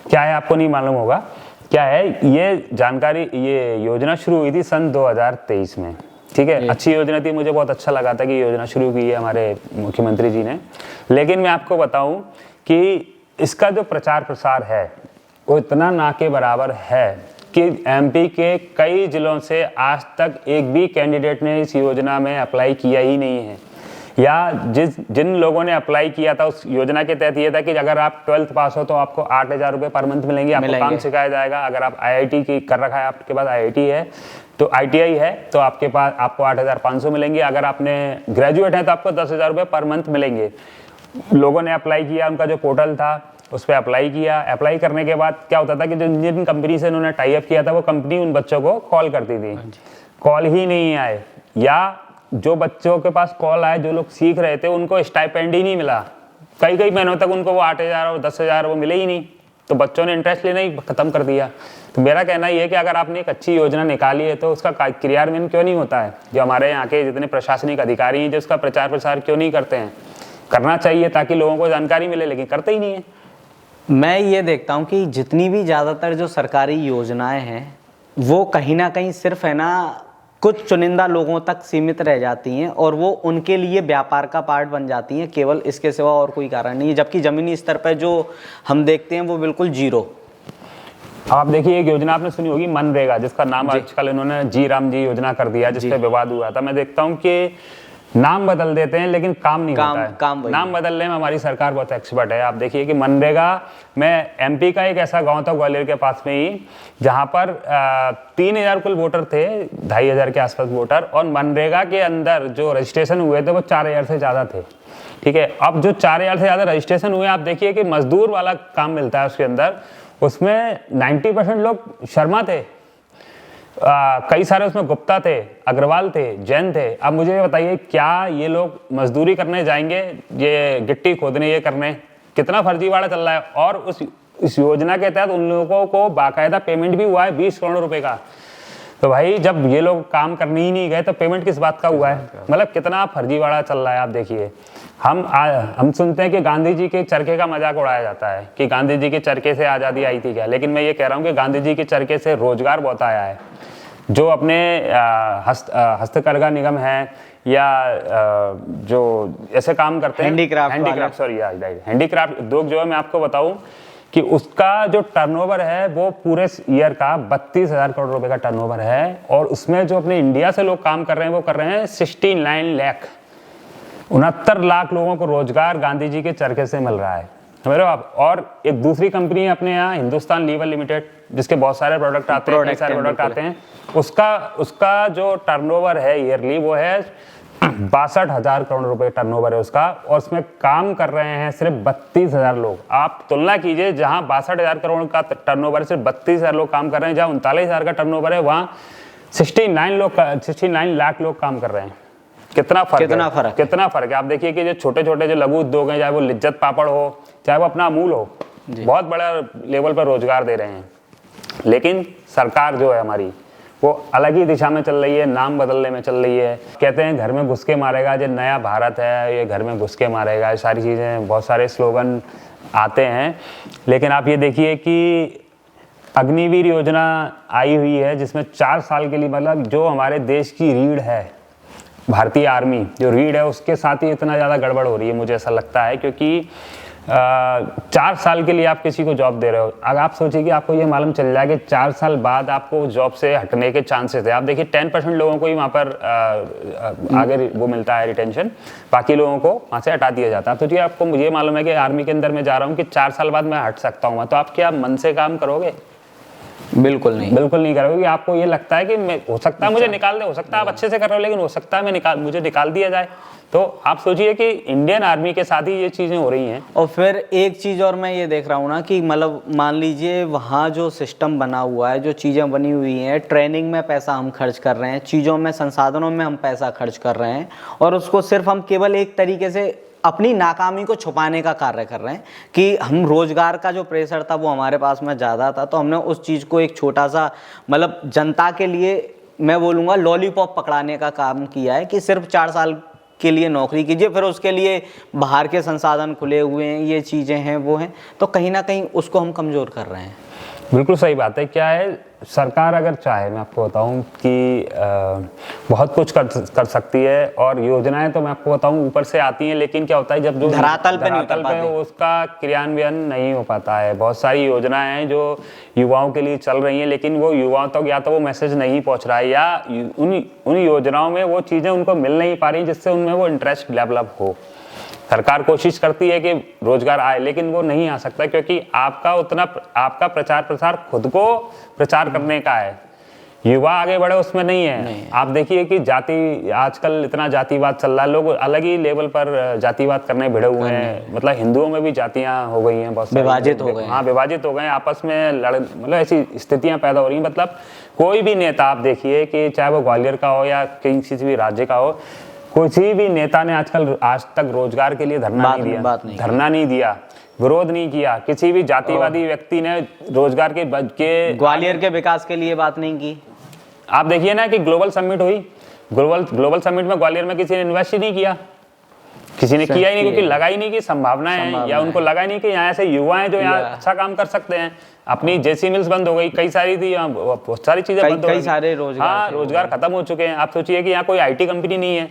क्या है आपको नहीं मालूम होगा, क्या है ये जानकारी? ये योजना शुरू हुई थी सन 2023 में, ठीक है। अच्छी योजना थी, मुझे बहुत अच्छा लगा था कि योजना शुरू की है हमारे मुख्यमंत्री जी ने। लेकिन मैं आपको बताऊं कि इसका जो प्रचार प्रसार है वो इतना ना के बराबर है कि MP के कई जिलों से आज तक एक भी कैंडिडेट ने इस योजना में अप्लाई किया ही नहीं है, या जिन लोगों ने अप्लाई किया था उस योजना के तहत ये था कि अगर आप 12th पास हो तो आपको 8,000 रुपये पर मंथ मिलेंगे, आपको काम सिखाया जाएगा। अगर आप IIT की कर रखा है, आपके पास IIT है तो ITI है तो आपको 8,500 मिलेंगे। अगर आपने ग्रेजुएट है तो आपको 10,000 रुपये पर मंथ मिलेंगे। लोगों ने अप्लाई किया, उनका जो पोर्टल था उस पर अप्लाई किया। अप्लाई करने के बाद क्या होता था कि जिन कंपनी से उन्होंने टाई अप किया था वो कंपनी उन बच्चों को कॉल करती थी, कॉल ही नहीं आए, या जो बच्चों के पास कॉल आए, जो लोग सीख रहे थे उनको स्टाइपेंड ही नहीं मिला। कई महीनों तक उनको वो 8,000 और 10,000 वो मिले ही नहीं, तो बच्चों ने इंटरेस्ट लेना ही खत्म कर दिया। तो मेरा कहना ये है कि अगर आपने एक अच्छी योजना निकाली है तो उसका क्रियान्वयन क्यों नहीं होता है? जो हमारे यहाँ के जितने प्रशासनिक अधिकारी हैं जो उसका प्रचार प्रसार क्यों नहीं करते हैं? करना चाहिए ताकि लोगों को जानकारी मिले, लेकिन करते ही नहीं है। मैं ये देखता हूँ कि जितनी भी ज़्यादातर जो सरकारी योजनाएं हैं वो कहीं ना कहीं सिर्फ है ना कुछ चुनिंदा लोगों तक सीमित रह जाती हैं और वो उनके लिए व्यापार का पार्ट बन जाती हैं, केवल इसके सिवा और कोई कारण नहीं है। जबकि ज़मीनी स्तर पर जो हम देखते हैं वो बिल्कुल जीरो। आप देखिए, एक योजना आपने सुनी होगी मनरेगा, जिसका नाम आजकल इन्होंने जी राम जी योजना कर दिया, जिस पे विवाद हुआ था। मैं देखता हूँ कि नाम बदल देते हैं लेकिन काम नहीं होता है। नाम बदलने में हमारी सरकार बहुत एक्सपर्ट है। आप देखिए कि मनरेगा में MP का एक ऐसा गांव था ग्वालियर के पास में ही, जहां पर 3,000 कुल वोटर थे, 2,500 के आसपास वोटर, और मनरेगा के अंदर जो रजिस्ट्रेशन हुए थे वो 4,000 से ज़्यादा थे, ठीक है। अब जो 4,000 से ज़्यादा रजिस्ट्रेशन हुए, आप देखिए कि मजदूर वाला काम मिलता है उसके अंदर, उसमें 90% लोग शर्मा थे, कई सारे उसमें गुप्ता थे, अग्रवाल थे, जैन थे। अब मुझे बताइए, क्या ये लोग मजदूरी करने जाएंगे, ये गिट्टी खोदने, ये करने? कितना फर्जीवाड़ा चल रहा है। और इस योजना के तहत उन लोगों को बाकायदा पेमेंट भी हुआ है 20 करोड़ रुपए का। तो भाई, जब ये लोग काम करने ही नहीं गए तो पेमेंट किस बात का हुआ है? मतलब कितना फर्जीवाड़ा चल रहा है। आप देखिए, हम सुनते हैं कि गांधी जी के चरखे का मजाक उड़ाया जाता है कि गांधी जी के चरखे से आज़ादी आई थी क्या, लेकिन मैं ये कह रहा हूँ कि गांधी जी के चरखे से रोजगार बहुत आया है। जो अपने हस्तकरघा निगम है या जो ऐसे काम करते हैं, हैंडीक्राफ्ट उद्योग जो है, मैं आपको बताऊं कि उसका जो टर्नओवर है वो पूरे ईयर का 32,000 करोड़ रुपए का टर्नओवर है, और उसमें जो अपने इंडिया से लोग काम कर रहे हैं वो कर रहे हैं 69 लाख, 69 लाख लोगों को रोजगार गांधी जी के चरखे से मिल रहा है, समझ रहे हो आप। और एक दूसरी कंपनी है अपने यहाँ हिंदुस्तान लीवर लिमिटेड, जिसके बहुत सारे प्रोडक्ट आते हैं, कई सारे प्रोडक्ट आते हैं, उसका जो टर्नओवर है ईयरली वो है 62,000 करोड़ रुपए टर्नओवर है उसका, और उसमें काम कर रहे हैं सिर्फ 32,000 लोग। आप तुलना कीजिए, जहां 62,000 करोड़ का टर्नओवर है सिर्फ 32,000 लोग काम कर रहे हैं, जहां 39,000 का टर्नओवर है वहां 69 लाख लोग काम कर रहे हैं। कितना फर्क है। आप देखिए कि जो छोटे छोटे जो लघु उद्योग हैं, चाहे वो लिज्जत पापड़ हो, चाहे वो अपना अमूल हो, बहुत बड़ा लेवल पर रोजगार दे रहे हैं। लेकिन सरकार जो है हमारी वो अलग ही दिशा में चल रही है, नाम बदलने में चल रही है। कहते हैं घर में घुस के मारेगा, जो नया भारत है ये घर में घुस के मारेगा, ये सारी चीज़ें, बहुत सारे स्लोगन आते हैं। लेकिन आप ये देखिए कि अग्निवीर योजना आई हुई है, जिसमें 4 साल के लिए, मतलब जो हमारे देश की रीढ़ है, भारतीय आर्मी जो रीढ़ है, उसके साथ ही इतना ज़्यादा गड़बड़ हो रही है, मुझे ऐसा लगता है। क्योंकि 4 साल के लिए आप किसी को जॉब दे रहे हो, अगर आप सोचिए कि आपको ये मालूम चल जाए कि 4 साल बाद आपको जॉब से हटने के चांसेस है। आप देखिए 10% लोगों को ही वहाँ पर आगे वो मिलता है रिटेंशन, बाकी लोगों को वहाँ से हटा दिया जाता है। तो जी आपको मुझे मालूम है कि आर्मी के अंदर मैं जा रहा हूँ कि 4 साल बाद मैं हट सकता हूँ, तो आप क्या मन से काम करोगे? बिल्कुल नहीं करोगे। कि आपको ये लगता है कि मैं, हो सकता है मुझे निकाल दे, हो सकता है आप अच्छे से कर रहे हो, लेकिन हो सकता है मुझे निकाल दिया जाए। तो आप सोचिए कि इंडियन आर्मी के साथ ही ये चीज़ें हो रही हैं। और फिर एक चीज़ और मैं ये देख रहा हूँ ना कि मतलब मान लीजिए वहाँ जो सिस्टम बना हुआ है, जो चीज़ें बनी हुई हैं, ट्रेनिंग में पैसा हम खर्च कर रहे हैं, चीज़ों में, संसाधनों में हम पैसा खर्च कर रहे हैं, और उसको सिर्फ हम केवल एक तरीके से अपनी नाकामी को छुपाने का कार्य कर रहे हैं कि हम रोजगार का जो प्रेशर था वो हमारे पास में ज़्यादा था, तो हमने उस चीज़ को एक छोटा सा, मतलब जनता के लिए मैं बोलूँगा लॉलीपॉप पकड़ाने का काम किया है कि सिर्फ 4 साल के लिए नौकरी कीजिए, फिर उसके लिए बाहर के संसाधन खुले हुए हैं, ये चीज़ें हैं, वो हैं, तो कहीं ना कहीं उसको हम कमज़ोर कर रहे हैं। बिल्कुल सही बात है। क्या है, सरकार अगर चाहे, मैं आपको बताऊं कि बहुत कुछ कर सकती है, और योजनाएं तो मैं आपको बताऊं ऊपर से आती हैं, लेकिन क्या होता है जब जो धरातल पे उसका क्रियान्वयन नहीं हो पाता है। बहुत सारी योजनाएं हैं जो युवाओं के लिए चल रही हैं, लेकिन वो युवाओं तक या तो वो मैसेज नहीं पहुंच रहा है, या उन योजनाओं में वो चीज़ें उनको मिल नहीं पा रही जिससे उनमें वो इंटरेस्ट डेवलप हो। सरकार कोशिश करती है कि रोजगार आए, लेकिन वो नहीं आ सकता, क्योंकि आपका प्रचार प्रसार खुद को प्रचार करने का है, युवा आगे बढ़े उसमें नहीं है। आप देखिए कि आजकल इतना जातिवाद चल रहा है, लोग अलग ही लेवल पर जातिवाद करने भिड़े हुए हैं। मतलब हिंदुओं में भी जातियां हो गई हैं, बहुत विभाजित हो गए। हाँ, विभाजित हो गए, आपस में मतलब ऐसी स्थितियां पैदा हो रही हैं। मतलब कोई भी नेता आप देखिए कि चाहे वो ग्वालियर का हो या किसी भी राज्य का हो, किसी भी नेता ने आज तक रोजगार के लिए धरना नहीं दिया, विरोध नहीं किया। किसी भी जातिवादी व्यक्ति ने रोजगार के ग्वालियर के विकास के लिए बात नहीं की। आप देखिए ना कि ग्लोबल समिट हुई, ग्लोबल समिट में ग्वालियर में किसी ने इन्वेस्ट ही नहीं किया, किसी ने किया ही नहीं, क्योंकि लगा ही नहीं कि संभावनाएं हैं, या उनको लगा ही नहीं कि यहाँ से युवा हैं जो यहाँ अच्छा काम कर सकते हैं। अपनी जेसी मिल्स बंद हो गई, कई सारी थी, बहुत सारी चीजें बंद हो गई, कई सारे रोजगार खत्म हो चुके हैं। आप सोचिए कि यहाँ कोई IT कंपनी नहीं है,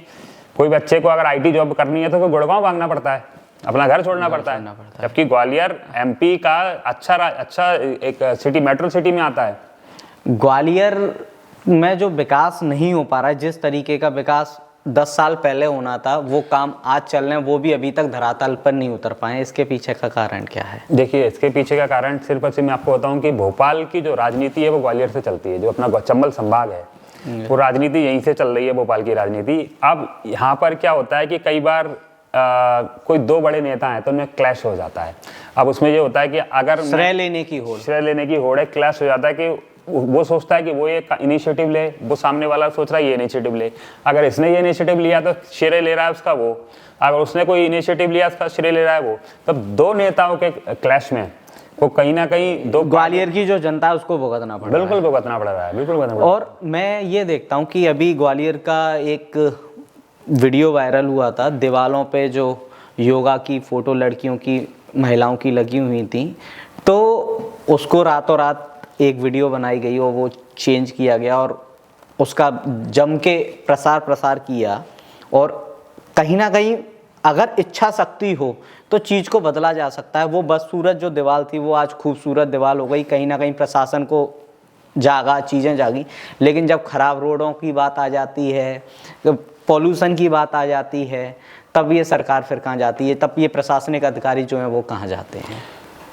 कोई बच्चे को अगर IT जॉब करनी है तो गुड़गांव भागना पड़ता है, अपना घर छोड़ना पड़ता है। जबकि ग्वालियर MP का अच्छा एक सिटी, मेट्रो सिटी में आता है। ग्वालियर में जो विकास नहीं हो पा रहा है, जिस तरीके का विकास 10 साल पहले होना था, वो काम आज चल रहे हैं, वो भी अभी तक धरातल पर नहीं उतर पाए। इसके पीछे का कारण क्या है? देखिए, इसके पीछे का कारण सिर्फ और सिर्फ मैं आपको बताऊं कि भोपाल की जो राजनीति है वो ग्वालियर से चलती है। जो अपना चंबल संभाग है वो राजनीति यहीं से चल रही है, भोपाल की राजनीति। अब यहाँ पर क्या होता है कि कई बार कोई 2 बड़े नेता हैं तो उनमें क्लैश हो जाता है। अब उसमें ये होता है कि अगर श्रेय लेने की होड़ है, क्लैश हो जाता है कि वो सोचता है कि वो ये इनिशिएटिव ले, वो सामने वाला सोच रहा है ये इनिशिएटिव ले। अगर इसने ये इनिशिएटिव लिया तो श्रेय ले रहा है उसका वो, अगर उसने कोई इनिशिएटिव लिया उसका श्रेय ले रहा है वो। तब 2 नेताओं के क्लैश में वो कहीं ना कहीं ग्वालियर की जो जनता है उसको भुगतना पड़ रहा है। बिल्कुल भुगतना पड़ रहा है, बिल्कुल भुगतना पड़ रहा है। और मैं ये देखता हूँ कि अभी ग्वालियर का एक वीडियो वायरल हुआ था, दीवालों पे जो योगा की फोटो लड़कियों की, महिलाओं की लगी हुई थी, तो उसको रातों रात एक वीडियो बनाई गई और वो चेंज किया गया और उसका जम के प्रसार किया। और कहीं ना कहीं अगर इच्छा शक्ति हो तो चीज़ को बदला जा सकता है। वो बदसूरत जो दीवार थी वो आज खूबसूरत दीवार हो गई। कहीं ना कहीं प्रशासन को जागा, चीज़ें जागी। लेकिन जब खराब रोडों की बात आ जाती है, जब पॉल्यूशन की बात आ जाती है, तब ये सरकार फिर कहाँ जाती है, तब ये प्रशासनिक अधिकारी जो हैं वो कहाँ जाते हैं।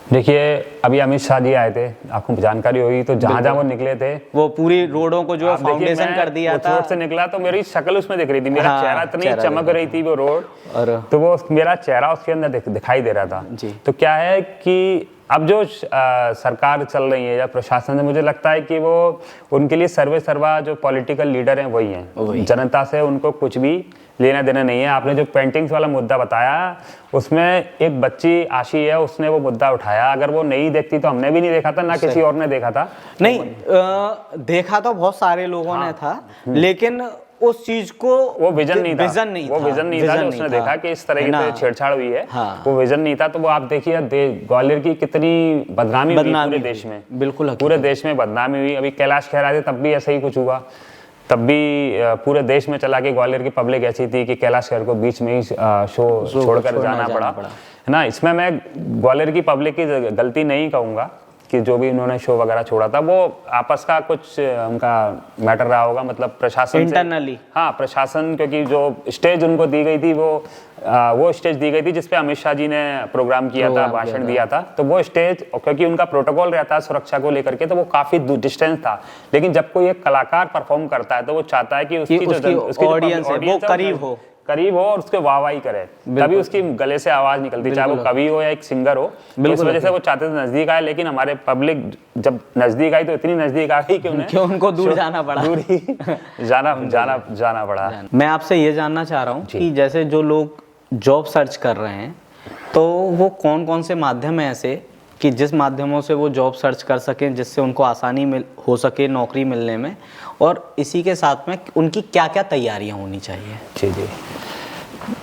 देखिए अभी अमित शाह जी आए थे, आपको जानकारी होगी, तो जहाँ जहाँ वो निकले थे वो पूरी रोडों को जो फाउंडेशन कर दिया था। रोड से निकला तो मेरी शक्ल उसमें दिख रही थी, मेरा हाँ, चेहरा इतनी चमक रही थी वो रोड, और तो वो मेरा चेहरा उसके अंदर दिखाई दे रहा था जी। तो क्या है कि अब जो सरकार चल रही है या प्रशासन है, मुझे लगता है कि वो उनके लिए सर्वे सर्वा जो पॉलिटिकल लीडर हैं वही हैं। जनता से उनको कुछ भी लेना देना नहीं है। आपने जो पेंटिंग्स वाला मुद्दा बताया, उसमें एक बच्ची आशी है, उसने वो मुद्दा उठाया। अगर वो नहीं देखती तो हमने भी नहीं देखा था, ना किसी और ने देखा था। नहीं देखा तो बहुत सारे लोगों ने था, लेकिन उस चीज को वो विजन नहीं था, वो विजन नहीं था जो उसने देखा कि इस तरह से छेड़छाड़ हुई है। हाँ। वो विजन नहीं था। तो वो आप देखिए ग्वालियर की कितनी बदनामी हुई पूरे देश में, बिल्कुल पूरे देश में बदनामी हुई। अभी कैलाश खेर आए थे तब भी ऐसा ही कुछ हुआ, तब भी पूरे देश में चला कि ग्वालियर की पब्लिक ऐसी थी कि कैलाश खेर को बीच में ही शो छोड़कर जाना पड़ा, है ना। इसमें मैं ग्वालियर की पब्लिक की गलती नहीं कहूँगा कि जो भी उन्होंने शो वगैरह छोड़ा था, वो आपस का कुछ उनका मैटर रहा होगा, मतलब प्रशासन इंटरनली। हाँ, प्रशासन, क्योंकि जो स्टेज उनको दी गई थी वो स्टेज दी गई थी जिसपे अमित शाह जी ने प्रोग्राम किया था, भाषण दिया था। तो वो स्टेज, क्योंकि उनका प्रोटोकॉल रहता है सुरक्षा को लेकर के, तो वो काफी डिस्टेंस था। लेकिन जब कोई एक कलाकार परफॉर्म करता है तो वो चाहता है कि उसकी ऑडियंस है वो करीब हो और उसके वाहवाही करे, तभी उसकी गले से आवाज निकलती, चाहे वो कवि हो या एक सिंगर हो। तो इस वजह से वो चाहते थे नजदीक आए, लेकिन हमारे पब्लिक जब नजदीक आई तो इतनी नजदीक आ गई कि उनको दूर जाना पड़ा, दूर ही जाना पड़ा। मैं आपसे ये जानना चाह रहा हूँ कि जैसे जो लोग जॉब सर्च कर रहे हैं, तो वो कौन कौन से माध्यम है ऐसे कि जिस माध्यमों से वो जॉब सर्च कर सकें, जिससे उनको आसानी हो सके नौकरी मिलने में, और इसी के साथ में उनकी क्या क्या तैयारियां होनी चाहिए। जी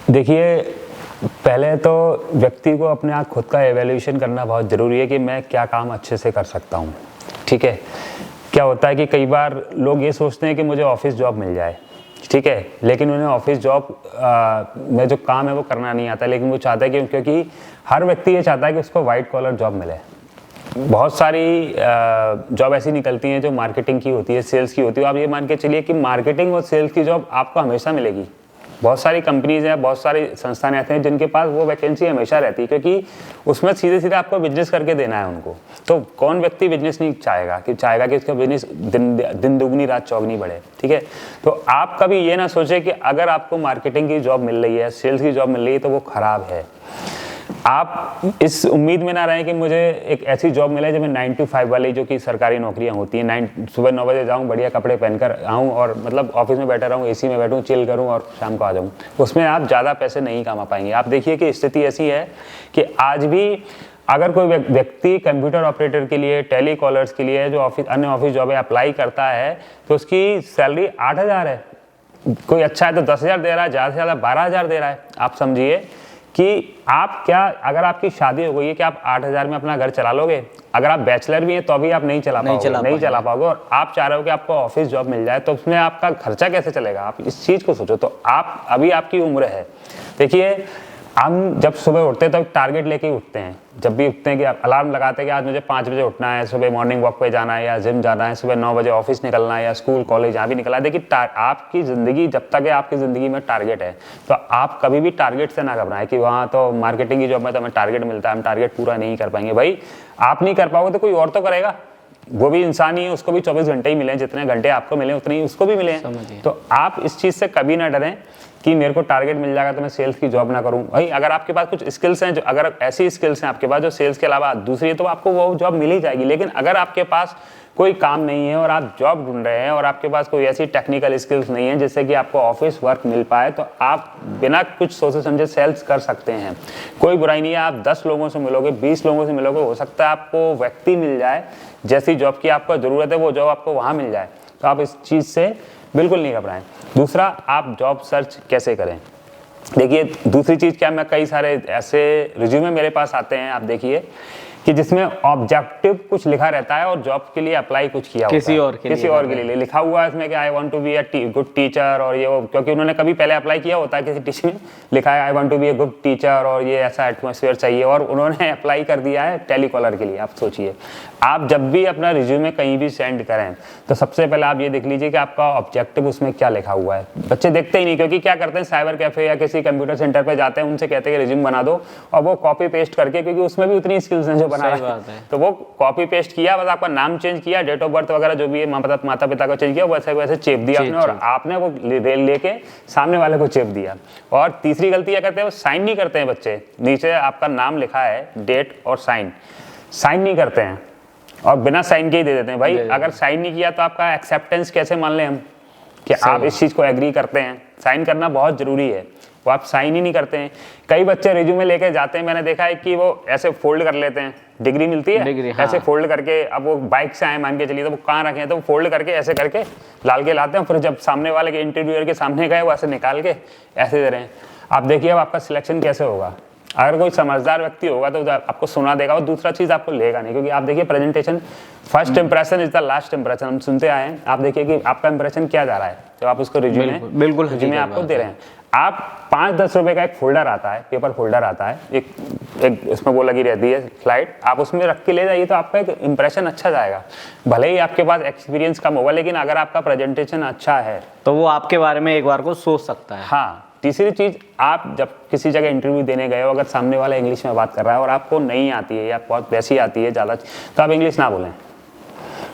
देखिए, पहले तो व्यक्ति को अपने आप खुद का एवेल्यूएशन करना बहुत ज़रूरी है कि मैं क्या काम अच्छे से कर सकता हूँ। ठीक है, क्या होता है कि कई बार लोग ये सोचते हैं कि मुझे ऑफिस जॉब मिल जाए, ठीक है, लेकिन उन्हें ऑफिस जॉब में जो काम है वो करना नहीं आता। लेकिन वो चाहता है कि, क्योंकि हर व्यक्ति ये चाहता है कि उसको वाइट कॉलर जॉब मिले। बहुत सारी जॉब ऐसी निकलती हैं जो मार्केटिंग की होती है, सेल्स की होती है। आप ये मान के चलिए कि मार्केटिंग और सेल्स की जॉब आपको हमेशा मिलेगी। बहुत सारी कंपनीज हैं, बहुत सारी संस्थान ऐसे हैं जिनके पास वो वैकेंसी हमेशा रहती है, क्योंकि उसमें सीधे सीधे आपको बिजनेस करके देना है उनको। तो कौन व्यक्ति बिजनेस नहीं चाहेगा कि उसका बिजनेस दिन दुगनी रात चौगनी बढ़े। ठीक है, तो आप कभी ये ना सोचे कि अगर आपको मार्केटिंग की जॉब मिल रही है, सेल्स की जॉब मिल रही है, तो वो खराब है। आप इस उम्मीद में ना रहें कि मुझे एक ऐसी जॉब मिले जो मैं 9 to 5 वाली, जो कि सरकारी नौकरियां होती हैं, सुबह 9 बजे जाऊं, बढ़िया कपड़े पहनकर आऊं और मतलब ऑफिस में बैठा रहूं, एसी में बैठूं, चिल करूं और शाम को आ जाऊं। उसमें आप ज़्यादा पैसे नहीं कमा पाएंगे। आप देखिए कि स्थिति ऐसी है कि आज भी अगर कोई व्यक्ति कंप्यूटर ऑपरेटर के लिए, टेली कॉलर्स के लिए, जो अन्य ऑफिस जॉबें अप्लाई करता है, तो उसकी सैलरी 8,000 है। कोई अच्छा है तो 10,000 दे रहा है, ज़्यादा से ज़्यादा 12,000 दे रहा है। आप समझिए कि आप क्या, अगर आपकी शादी हो गई है, कि आप 8,000 में अपना घर चला लोगे? अगर आप बैचलर भी हैं तो भी आप नहीं चला पाओगे। और आप चाह रहे हो कि आपको ऑफिस जॉब मिल जाए, तो उसमें आपका खर्चा कैसे चलेगा? आप इस चीज़ को सोचो। तो आप अभी आपकी उम्र है, देखिए हम जब सुबह उठते हैं तो टारगेट लेके ही उठते हैं। जब भी उठते हैं कि अलार्म लगाते हैं कि आज मुझे 5 बजे उठना है, सुबह मॉर्निंग वॉक पे जाना है या जिम जाना है, सुबह 9 बजे ऑफिस निकलना है या स्कूल कॉलेज जहाँ भी निकलना है। देखिए आपकी ज़िंदगी जब तक है, आपकी ज़िंदगी में टारगेट है, तो आप कभी भी टारगेट से ना घबराएं कि वहाँ तो मार्केटिंग की जॉब में तो हमें टारगेट मिलता है, हम टारगेट पूरा नहीं कर पाएंगे। भाई आप नहीं कर पाओगे तो कोई और तो करेगा, वो भी इंसान ही है, उसको भी 24 घंटे ही मिले, जितने घंटे आपको मिले उतने ही उसको भी मिले। तो आप इस चीज़ से कभी ना डरें कि मेरे को टारगेट मिल जाएगा तो मैं सेल्स की जॉब ना करूं। भाई अगर आपके पास कुछ स्किल्स हैं, जो अगर ऐसी स्किल्स हैं आपके पास जो सेल्स के अलावा दूसरी है, तो आपको वो जॉब मिल ही जाएगी। लेकिन अगर आपके पास कोई काम नहीं है और आप जॉब ढूंढ रहे हैं और आपके पास कोई ऐसी टेक्निकल स्किल्स नहीं है जिससे कि आपको ऑफिस वर्क मिल पाए, तो आप बिना कुछ सोचे समझे सेल्स कर सकते हैं। कोई बुराई नहीं है, आप 10 लोगों से मिलोगे, 20 लोगों से मिलोगे, हो सकता है आपको व्यक्ति मिल जाए जैसी जॉब की आपको ज़रूरत है, वो जॉब आपको वहाँ मिल जाए। तो आप इस चीज़ से बिल्कुल नहीं घबराएं। दूसरा, आप जॉब सर्च कैसे करें? देखिए दूसरी चीज़ क्या, मैं कई सारे ऐसे रिज्यूमे मेरे पास आते हैं, आप देखिए कि जिसमें ऑब्जेक्टिव कुछ लिखा रहता है और जॉब के लिए अप्लाई कुछ किया होता है किसी और के लिए लिखा हुआ है इसमें कि I want to be a good teacher, और ये वो क्योंकि उन्होंने कभी पहले अप्लाई किया होता है किसी टीचर में, लिखा है I want to be a good teacher और ये ऐसा एटमॉस्फेयर चाहिए, और उन्होंने अप्लाई कर दिया है टेलीकॉलर के लिए। आप सोचिए, आप जब भी अपना रिज्यूमे कहीं भी सेंड करें तो सबसे पहले आप ये देख लीजिए कि आपका ऑब्जेक्टिव उसमें क्या लिखा हुआ है। बच्चे देखते ही नहीं, क्योंकि क्या करते हैं साइबर कैफे या किसी कंप्यूटर सेंटर पे जाते हैं, उनसे कहते हैं रिज्यूम बना दो, और वो कॉपी पेस्ट करके, क्योंकि उसमें भी उतनी स्किल्स हैं जो बना रहा है, तो वो कॉपी पेस्ट किया, बस आपका नाम चेंज किया, डेट ऑफ बर्थ वगैरह जो भी है माता पिता को चेंज किया, वैसे वैसे चेप दिया आपने, और आपने वो लेके सामने वाले को चेप दिया। और तीसरी गलती क्या करते हैं, वो साइन नहीं करते हैं बच्चे। नीचे आपका नाम लिखा है, डेट और साइन नहीं करते हैं, और बिना साइन के ही दे देते हैं। भाई अगर साइन नहीं किया तो आपका एक्सेप्टेंस कैसे मान लें हम कि आप इस चीज को एग्री करते हैं? साइन करना बहुत जरूरी है, वो आप साइन ही नहीं करते हैं। कई बच्चे रिज्यूमे लेके जाते हैं, मैंने देखा है कि वो ऐसे फोल्ड कर लेते हैं, डिग्री मिलती है ऐसे फोल्ड करके, अब वो बाइक से आए मान के चलिए, तो वो कहाँ रखे हैं, तो वो फोल्ड करके ऐसे करके लाल के लाते हैं, फिर जब सामने वाले के इंटरव्यूअर के सामने गए वो ऐसे निकाल के ऐसे दे रहे हैं। आप देखिए अब आपका सिलेक्शन कैसे होगा। अगर कोई समझदार व्यक्ति होगा तो आपको सुना देगा, और दूसरा चीज आपको लेगा नहीं, क्योंकि आप देखिए presentation, first impression is the last impression, हम सुनते आए हैं। आप देखिए कि आपका इंप्रेशन क्या जा रहा है जब आप उसको रिज्यूमे आपको दे रहे हैं। आप 5-10 रुपए का एक फोल्डर आता है, पेपर फोल्डर आता है, एक उसमें वो लगी रहती है स्लाइड, आप उसमें रख के ले जाइए तो आपका एक इंप्रेशन अच्छा जाएगा। भले ही आपके पास एक्सपीरियंस कम होगा, लेकिन अगर आपका प्रेजेंटेशन अच्छा है तो वो आपके बारे में एक बार को सोच सकता है। हाँ। तीसरी चीज, आप जब किसी जगह इंटरव्यू देने गए हो, अगर सामने वाला इंग्लिश में बात कर रहा है और आपको नहीं आती है या बहुत वैसी आती है ज़्यादा, तो आप इंग्लिश ना बोलें।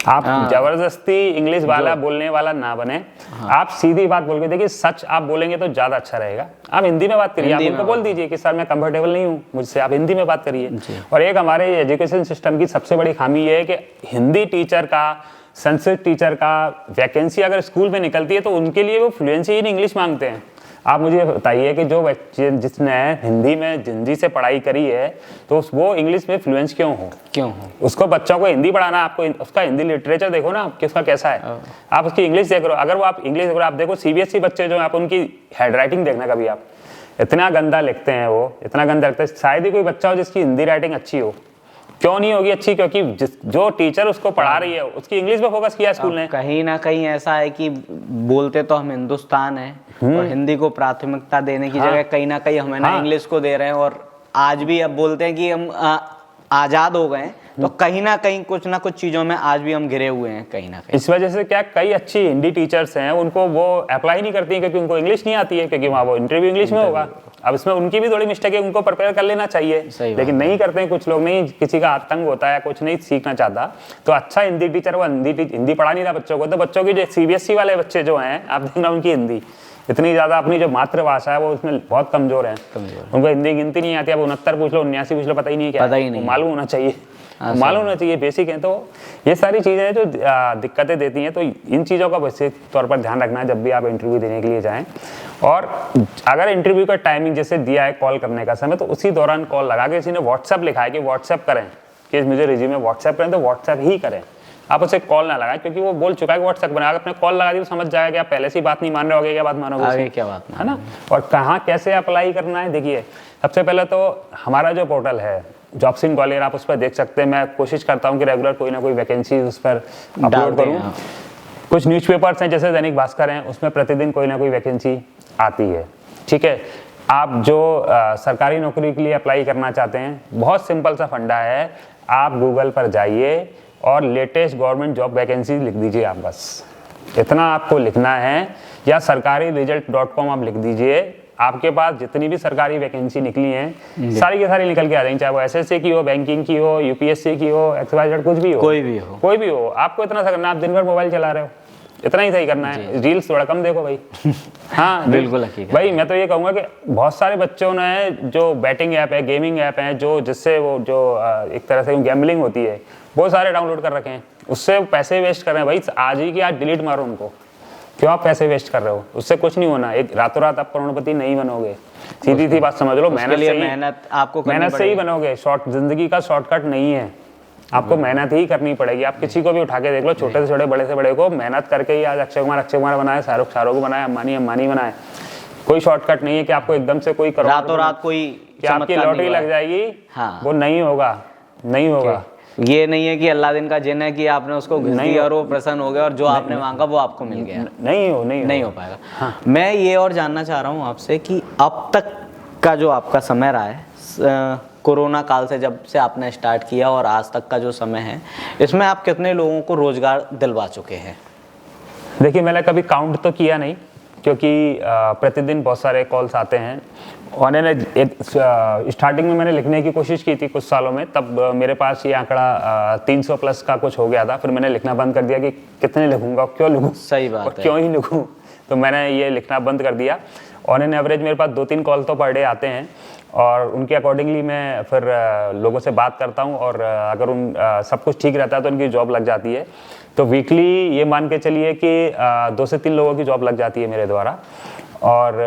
आप जबरदस्ती इंग्लिश वाला बोलने वाला ना बने। आप सीधी बात बोल के देखिए, सच आप बोलेंगे तो ज्यादा अच्छा रहेगा। आप हिंदी में बात करिए, आप उनको बोल दीजिए कि सर मैं कंफर्टेबल नहीं हूँ मुझसे, आप हिंदी में बात करिए। और एक हमारे एजुकेशन सिस्टम की सबसे बड़ी खामी ये है कि हिंदी टीचर का, संस्कृत टीचर का वैकेंसी अगर स्कूल में निकलती है तो उनके लिए वो फ्लुएंसी इन इंग्लिश मांगते हैं। आप मुझे बताइए कि जो बच्चे जिसने हिंदी में जिंदगी से पढ़ाई करी है तो वो इंग्लिश में फ्लुएंस क्यों हो? उसको बच्चों को हिंदी पढ़ाना, आपको उसका हिंदी लिटरेचर देखो ना कि उसका कैसा है, आप उसकी इंग्लिश देख रहे हो। अगर वो आप इंग्लिश देख रहे हो, आप देखो सीबीएसई बच्चे जो आप उनकी हैंड राइटिंग देखना कभी, आप इतना गंदा लिखते हैं, वो इतना गंदा लिखते हैं। शायद ही कोई बच्चा हो जिसकी हिंदी राइटिंग अच्छी हो। क्यों नहीं होगी अच्छी? क्योंकि जो टीचर उसको पढ़ा रही है उसकी इंग्लिश पे फोकस किया स्कूल ने। कहीं ना कहीं ऐसा है कि बोलते तो हम हिंदुस्तान है और हिंदी को प्राथमिकता देने की जगह कहीं ना कहीं हमें ना इंग्लिश को दे रहे हैं। और आज भी अब बोलते हैं कि हम आजाद हो गए, तो कहीं ना कहीं कुछ ना कुछ चीजों में आज भी हम घिरे हुए हैं कहीं ना कहीं। इस वजह से क्या कई अच्छी हिंदी टीचर्स हैं, उनको वो अप्लाई नहीं करती हैं क्योंकि उनको इंग्लिश नहीं आती है, क्योंकि वहाँ वो इंटरव्यू इंग्लिश में होगा। अब इसमें उनकी भी थोड़ी मिस्टेक है, उनको प्रिपेयर कर लेना चाहिए, लेकिन नहीं करते हैं कुछ लोग। नहीं, किसी का आतंक होता है, कुछ नहीं सीखना चाहता, तो अच्छा हिंदी टीचर वो हिंदी पढ़ा नहीं रहा बच्चों को, तो बच्चों की जो सीबीएसई वाले बच्चे जो हैं, आप देखना उनकी हिंदी इतनी ज्यादा, अपनी जो मातृभाषा है वो उसमें बहुत कमजोर है। उनको हिंदी गिनती नहीं आती। अब 69 पूछ लो, 79 पूछ लो, पता ही नहीं क्या, मालूम होना चाहिए, मालूम होना चाहिए, बेसिक है। तो ये सारी चीजें हैं जो दिक्कतें देती हैं, तो इन चीज़ों का बेसिक तौर पर ध्यान रखना है जब भी आप इंटरव्यू देने के लिए जाएं। और अगर इंटरव्यू का टाइमिंग जैसे दिया है कॉल करने का समय, तो उसी दौरान कॉल लगा के, किसी ने व्हाट्सएप लिखा है कि व्हाट्सएप करें, कि मुझे रिज्यूमे व्हाट्सएप करें, तो व्हाट्सएप ही करें। आप उसे कॉल ना लगाएं, क्योंकि वो बोल चुका है कि व्हाट्सएप बना, आपने कॉल लगा दी तो समझ जाएगा कि आप पहले से बात नहीं मान रहे होगे, क्या बात मानोगे, आगे क्या बात है ना। और कहाँ कैसे अप्लाई करना है, देखिए सबसे पहले तो हमारा जो पोर्टल है जॉब्स इन ग्वालियर, आप उस पर देख सकते हैं। मैं कोशिश करता हूँ कि रेगुलर कोई ना कोई वैकेंसी उस पर अपलोड करूँ। कुछ न्यूज़पेपर्स हैं जैसे दैनिक भास्कर हैं, उसमें प्रतिदिन कोई ना कोई वैकेंसी आती है, ठीक है। आप जो सरकारी नौकरी के लिए अप्लाई करना चाहते हैं, बहुत सिंपल सा फंडा है, आप गूगल पर जाइए और लेटेस्ट गवर्नमेंट जॉब वैकेंसी लिख दीजिए। आप बस इतना आपको लिखना है, या sarkariresult.com आप लिख दीजिए। आपके पास जितनी भी सरकारी वैकेंसी निकली हैं सारी की सारी निकल के आ जाएंगी, चाहे वो एसएससी की हो, बैंकिंग की हो, यूपीएससी की हो, XYZ कुछ भी हो, कोई भी हो। आपको इतना सा करना, आप दिन भर मोबाइल चला रहे हो, इतना ही सही करना है। रील्स थोड़ा कम देखो भाई। हाँ बिल्कुल भाई, मैं तो ये कहूँगा कि बहुत सारे बच्चों ने जो बैटिंग ऐप है, गेमिंग ऐप है, जो जिससे वो जो एक तरह से गैम्बलिंग होती है, बहुत सारे डाउनलोड कर रखे हैं, उससे पैसे वेस्ट कर रहे हैं। भाई आज ही की आज डिलीट मारो उनको, क्यों आप पैसे वेस्ट कर रहे हो? उससे कुछ नहीं होना, एक रातों रात आप करोड़पति नहीं बनोगे, सीधी सी बात समझ लो। मेहनत आपको मेहनत से ही बनोगे, जिंदगी का शॉर्टकट नहीं है, आपको मेहनत ही करनी पड़ेगी। आप किसी को भी उठा के देख लो, छोटे से छोटे, बड़े से बड़े को, मेहनत करके ही आज अक्षय कुमार बनाए, शाहरुख बनाए, अंबानी बनाए। कोई शॉर्टकट नहीं है कि आपको एकदम से कोई रातों रात कोई कि आपकी लॉटरी लग जाएगी, वो नहीं होगा। नहीं होगा। ये नहीं है कि अल्लाह दिन का जिन है कि आपने उसको घुस दिया और वो प्रसन्न हो गया और जो आपने मांगा वो आपको मिल गया। नहीं हो पाएगा। हाँ। मैं ये और जानना चाह रहा हूँ आपसे कि अब तक का जो आपका समय रहा है कोरोना काल से, जब से आपने स्टार्ट किया और आज तक का जो समय है, इसमें आप कितने लोगों को रोजगार दिलवा चुके हैं? देखिए, मैंने कभी काउंट तो किया नहीं, क्योंकि प्रतिदिन बहुत सारे कॉल्स आते हैं। और मैंने स्टार्टिंग में मैंने लिखने की कोशिश की थी कुछ सालों में, तब मेरे पास ये आंकड़ा 300 प्लस का कुछ हो गया था। फिर मैंने लिखना बंद कर दिया कि कितने लिखूंगा, क्यों लिखूं, सही बात और है, क्यों ही लिखूं। तो मैंने ये लिखना बंद कर दिया। ऑन एन एवरेज मेरे पास 2-3 कॉल तो पर डे आते हैं, और उनके अकॉर्डिंगली मैं फिर लोगों से बात करता हूं, और अगर उन सब कुछ ठीक रहता है तो उनकी जॉब लग जाती है। तो वीकली ये मान के चलिए कि 2 से 3 लोगों की जॉब लग जाती है मेरे द्वारा। और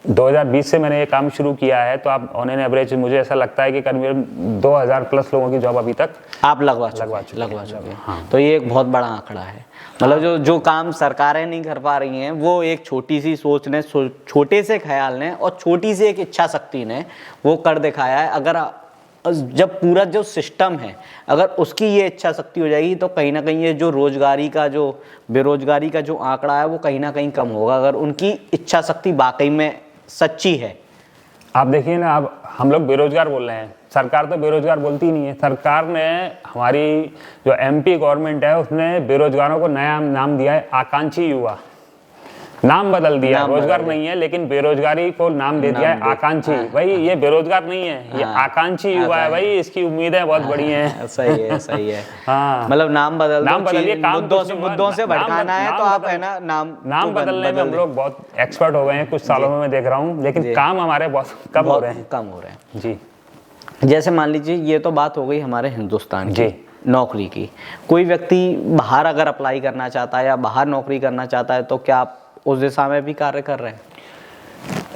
2020 से मैंने ये काम शुरू किया है, तो आप ऑन एन एवरेज मुझे ऐसा लगता है कि करीबन 2000 प्लस लोगों की जॉब अभी तक आप लगवा चुके। हाँ। तो ये एक बहुत बड़ा आंकड़ा है। मतलब जो काम सरकारें नहीं कर पा रही हैं, वो एक छोटी सी सोच ने, छोटे से ख्याल ने और छोटी सी एक इच्छा शक्ति ने वो कर दिखाया है। अगर जब पूरा जो सिस्टम है, अगर उसकी ये इच्छा शक्ति हो जाएगी तो कहीं ना कहीं ये जो बेरोजगारी का जो आंकड़ा है वो कहीं ना कहीं कम होगा, अगर उनकी इच्छा शक्ति वाकई में सच्ची है। आप देखिए ना, अब हम लोग बेरोजगार बोल रहे हैं, सरकार तो बेरोजगार बोलती ही नहीं है। सरकार ने, हमारी जो एमपी गवर्नमेंट है, उसने बेरोजगारों को नया नाम दिया है आकांक्षी युवा। नाम बदल दिया, रोजगार नहीं है लेकिन बेरोजगारी को नाम दे दिया है आकांक्षी। भाई ये बेरोजगार नहीं है, ये आकांक्षी युवा है भाई, इसकी उम्मीदें बहुत बड़ी हैं। सही है। हाँ, मतलब नाम बदलिए, मुद्दों से भटकाना है तो आप है ना, नाम बदलने में हम लोग बहुत एक्सपर्ट हो गए हैं कुछ सालों में, मैं देख रहा हूँ, लेकिन काम हमारे बहुत कम हो रहे हैं। जी, जैसे मान लीजिए, ये तो बात हो गई हमारे हिंदुस्तान की नौकरी की। कोई व्यक्ति बाहर अगर अप्लाई करना चाहता है या बाहर नौकरी करना चाहता है, तो क्या आप उस दिशा में भी कार्य कर रहे हैं?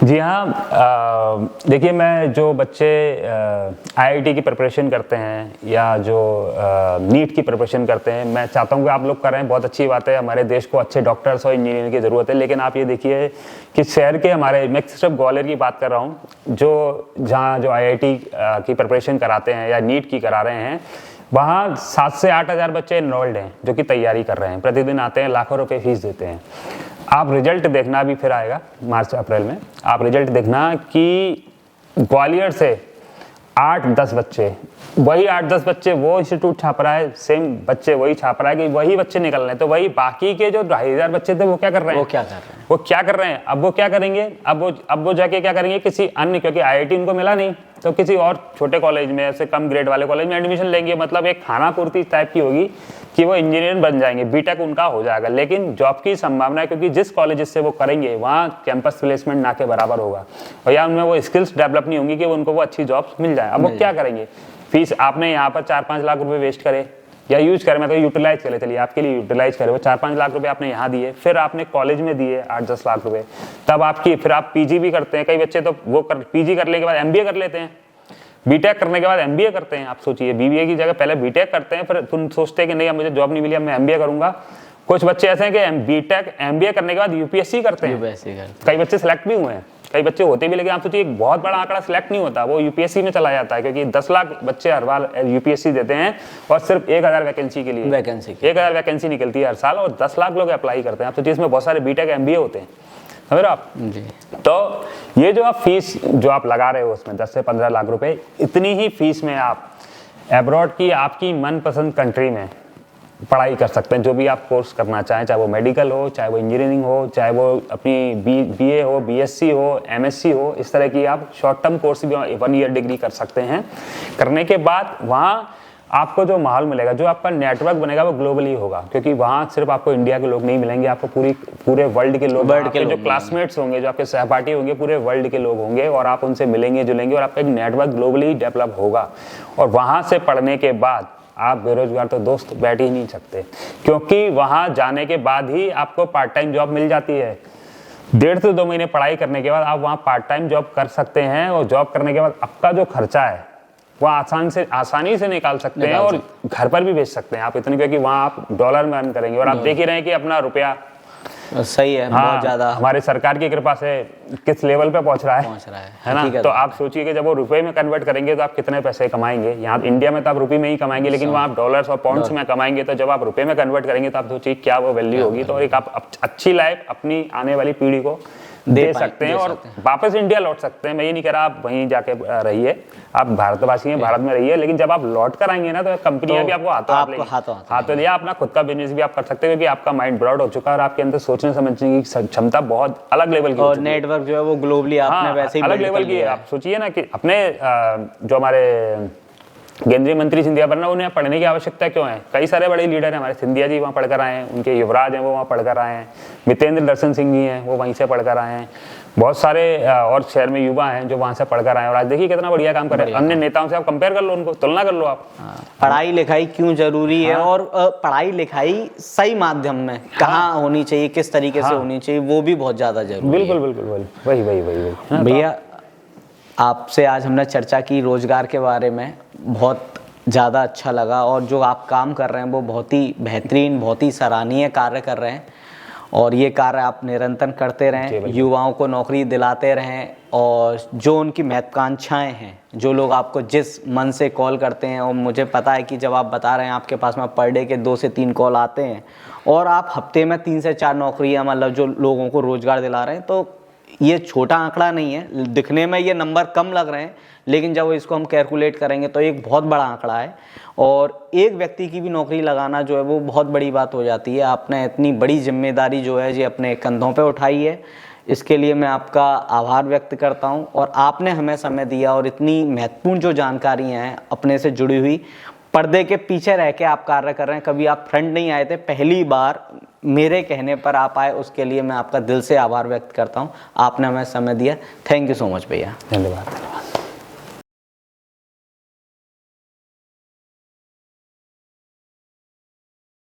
जी हाँ, देखिए, मैं जो बच्चे आईआईटी की प्रिपरेशन करते हैं या जो नीट की प्रिपरेशन करते हैं, मैं चाहता हूँ कि आप लोग कर रहे हैं, बहुत अच्छी बात है। हमारे देश को अच्छे डॉक्टर्स और इंजीनियर की ज़रूरत है। लेकिन आप ये देखिए कि शहर के हमारे, मैं सिर्फ ग्वालियर की बात कर रहा हूँ, जो आईआईटी की प्रिपरेशन कराते हैं या नीट की करा रहे हैं, वहाँ 7 से 8 हज़ार बच्चे इनरोल्ड हैं जो कि तैयारी कर रहे हैं। प्रतिदिन आते हैं, लाखों रुपए फीस देते हैं। आप रिजल्ट देखना, भी फिर आएगा मार्च अप्रैल में, आप रिजल्ट देखना कि ग्वालियर से 8-10 बच्चे, वही 8-10 बच्चे वो इंस्टीट्यूट छाप रहा है, सेम बच्चे वही छाप रहा है कि वही बच्चे निकल रहे हैं। तो वही बाकी के जो 2500 बच्चे थे वो क्या कर रहे हैं? वो क्या कर रहे हैं? अब वो क्या करेंगे? अब वो जाके क्या करेंगे? किसी अन्य, क्योंकि आईआईटी उनको मिला नहीं, तो किसी और छोटे कॉलेज में, ऐसे कम ग्रेड वाले कॉलेज में एडमिशन लेंगे। मतलब एक खाना पूर्ति टाइप की होगी कि वो इंजीनियर बन जाएंगे, बीटेक उनका हो जाएगा। लेकिन जॉब की संभावना है, क्योंकि जिस कॉलेज से वो करेंगे वहाँ कैंपस प्लेसमेंट ना के बराबर होगा, और या उनमें वो स्किल्स डेवलप नहीं होंगी कि उनको वो अच्छी जॉब्स मिल जाए। अब वो क्या करेंगे? फीस आपने यहाँ पर 4-5 लाख रुपए वेस्ट करे या यूज करें, मैं तो यूटिलाइज करे, चलिए आपके लिए यूटिलाइज करे, वो 4-5 लाख रुपए आपने यहाँ दिए, फिर आपने कॉलेज में दिए 8-10 लाख रुपए, तब आपकी, फिर आप पीजी भी करते हैं। कई बच्चे तो वो पीजी करने के बाद एमबीए कर लेते हैं, बीटेक करने के बाद एमबीए करते हैं। आप सोचिए, बीबीए की जगह पहले बीटेक करते हैं, फिर तुम सोचते हैं कि नहीं, अब मुझे जॉब नहीं मिली, अब मैं एमबीए करूंगा। कुछ बच्चे ऐसे हैं कि बीटेक एमबीए करने के बाद यूपीएससी करते हैं। कई बच्चे सिलेक्ट भी हुए हैं, कई बच्चे होते भी, लेकिन आप सोचिए एक बहुत बड़ा आंकड़ा सिलेक्ट नहीं होता, वो यूपीएससी में चला जाता है, क्योंकि 10 लाख बच्चे हर बार यूपीएससी देते हैं और सिर्फ 1000 वैकेंसी के लिए 1000 वैकेंसी निकलती है हर साल, और 10 लाख लोग अप्लाई करते हैं। आप सोचिए इसमें बहुत सारे बीटेक एमबीए होते हैं, समझ रहे हो आप जी। तो ये जो आप फीस जो आप लगा रहे हो उसमें 10 से 15 लाख रुपए, इतनी ही फीस में आप एब्रॉड की आपकी मनपसंद कंट्री में पढ़ाई कर सकते हैं। जो भी आप कोर्स करना चाहें, चाहे वो मेडिकल हो, चाहे वो इंजीनियरिंग हो, चाहे वो अपनी बीए हो, बीएससी हो, एमएससी हो, इस तरह की आप शॉर्ट टर्म कोर्स भी 1 ईयर डिग्री कर सकते हैं। करने के बाद वहाँ आपको जो माहौल मिलेगा, जो आपका नेटवर्क बनेगा, वो ग्लोबली होगा, क्योंकि वहाँ सिर्फ आपको इंडिया के लोग नहीं मिलेंगे, आपको पूरे वर्ल्ड के लोग, जो क्लासमेट्स होंगे, जो आपके सहपाठी होंगे, पूरे वर्ल्ड के लोग होंगे, और आप उनसे मिलेंगे जुलेंगे, और आपका एक नेटवर्क ग्लोबली डेवलप होगा। और वहाँ से पढ़ने के बाद आप बेरोजगार तो दोस्त बैठ ही नहीं सकते, क्योंकि वहाँ जाने के बाद ही आपको पार्ट टाइम जॉब मिल जाती है। 1.5 से 2 महीने पढ़ाई करने के बाद आप वहाँ पार्ट टाइम जॉब कर सकते हैं, और जॉब करने के बाद आपका जो खर्चा है वो आसानी से निकाल सकते हैं, और घर पर भी भेज सकते हैं आप इतने, क्योंकि वहाँ आप डॉलर में अर्न करेंगे। और आप देख ही रहे हैं कि अपना रुपया सही है, बहुत ज्यादा हमारे सरकार की कृपा से किस लेवल पे पहुंच रहा है ना। तो आप सोचिए कि जब वो रुपए में कन्वर्ट करेंगे तो आप कितने पैसे कमाएंगे। यहाँ इंडिया में तो आप रुपए में ही कमाएंगे, लेकिन वहाँ आप डॉलर्स और पाउंड्स में कमाएंगे। तो जब आप रुपए में कन्वर्ट करेंगे तो आप सोचिए क्या वो वैल्यू होगी। तो एक आप अच्छी लाइफ अपनी आने वाली पीढ़ी को दे सकते हैं और वापस इंडिया लौट सकते हैं। मैं ये नहीं कह रहा आप वहीं जाके रहिए, आप भारतवासी हैं, भारत में रहिए, लेकिन जब आप लौट कर आएंगे ना तो कंपनियां भी आपको हाथों दिया, अपना खुद का बिजनेस भी आप कर सकते हैं, क्योंकि आपका माइंड ब्रॉड हो चुका है और आपके अंदर सोचने समझने की क्षमता बहुत अलग लेवल की और नेटवर्क जो है वो ग्लोबली आपने वैसे ही अलग लेवल की है। आप सोचिए ना कि अपने जो हमारे केंद्रीय मंत्री सिंधिया पर ना, उन्हें पढ़ने की आवश्यकता क्यों है। कई सारे बड़े लीडर हैं हमारे, सिंधिया जी वहाँ पढ़कर आए हैं, उनके युवराज हैं वो वहाँ पढ़कर आए हैं, मितेंद्र दर्शन सिंह जी हैं वो वहीं से पढ़कर आए हैं, बहुत सारे और शहर में युवा हैं जो वहाँ से पढ़कर आए हैं और आज देखिए कितना बढ़िया काम कर रहे हैं। अन्य नेताओं से आप कंपेयर कर लो, उनको तुलना कर लो आप। पढ़ाई लिखाई क्यों जरूरी है और पढ़ाई लिखाई सही माध्यम में कहाँ होनी चाहिए, किस तरीके से होनी चाहिए, वो भी बहुत ज्यादा जरूरी है। बिल्कुल बिल्कुल वही भैया, आपसे आज हमने चर्चा की रोजगार के बारे में, बहुत ज़्यादा अच्छा लगा और जो आप काम कर रहे हैं वो बहुत ही बेहतरीन, बहुत ही सराहनीय कार्य कर रहे हैं और ये कार्य आप निरंतर करते रहें, युवाओं को नौकरी दिलाते रहें और जो उनकी महत्वाकांक्षाएं हैं, जो लोग आपको जिस मन से कॉल करते हैं, और मुझे पता है कि जब आप बता रहे हैं आपके पास में पर डे के 2 से 3 कॉल आते हैं और आप हफ्ते में 3 से 4 नौकरियाँ मतलब जो लोगों को रोज़गार दिला रहे हैं, तो ये छोटा आंकड़ा नहीं है। दिखने में ये नंबर कम लग रहे हैं, लेकिन जब इसको हम कैलकुलेट करेंगे तो एक बहुत बड़ा आंकड़ा है और एक व्यक्ति की भी नौकरी लगाना जो है वो बहुत बड़ी बात हो जाती है। आपने इतनी बड़ी जिम्मेदारी जो है ये अपने कंधों पे उठाई है, इसके लिए मैं आपका आभार व्यक्त करता हूं और आपने हमें समय दिया और इतनी महत्वपूर्ण जो जानकारियाँ हैं अपने से जुड़ी हुई, पर्दे के पीछे रह के आप कार्य कर रहे हैं, कभी आप फ्रंट नहीं आए थे, पहली बार मेरे कहने पर आप आए, उसके लिए मैं आपका दिल से आभार व्यक्त करता हूं। आपने हमें समय दिया, थैंक यू सो मच भैया। धन्यवाद।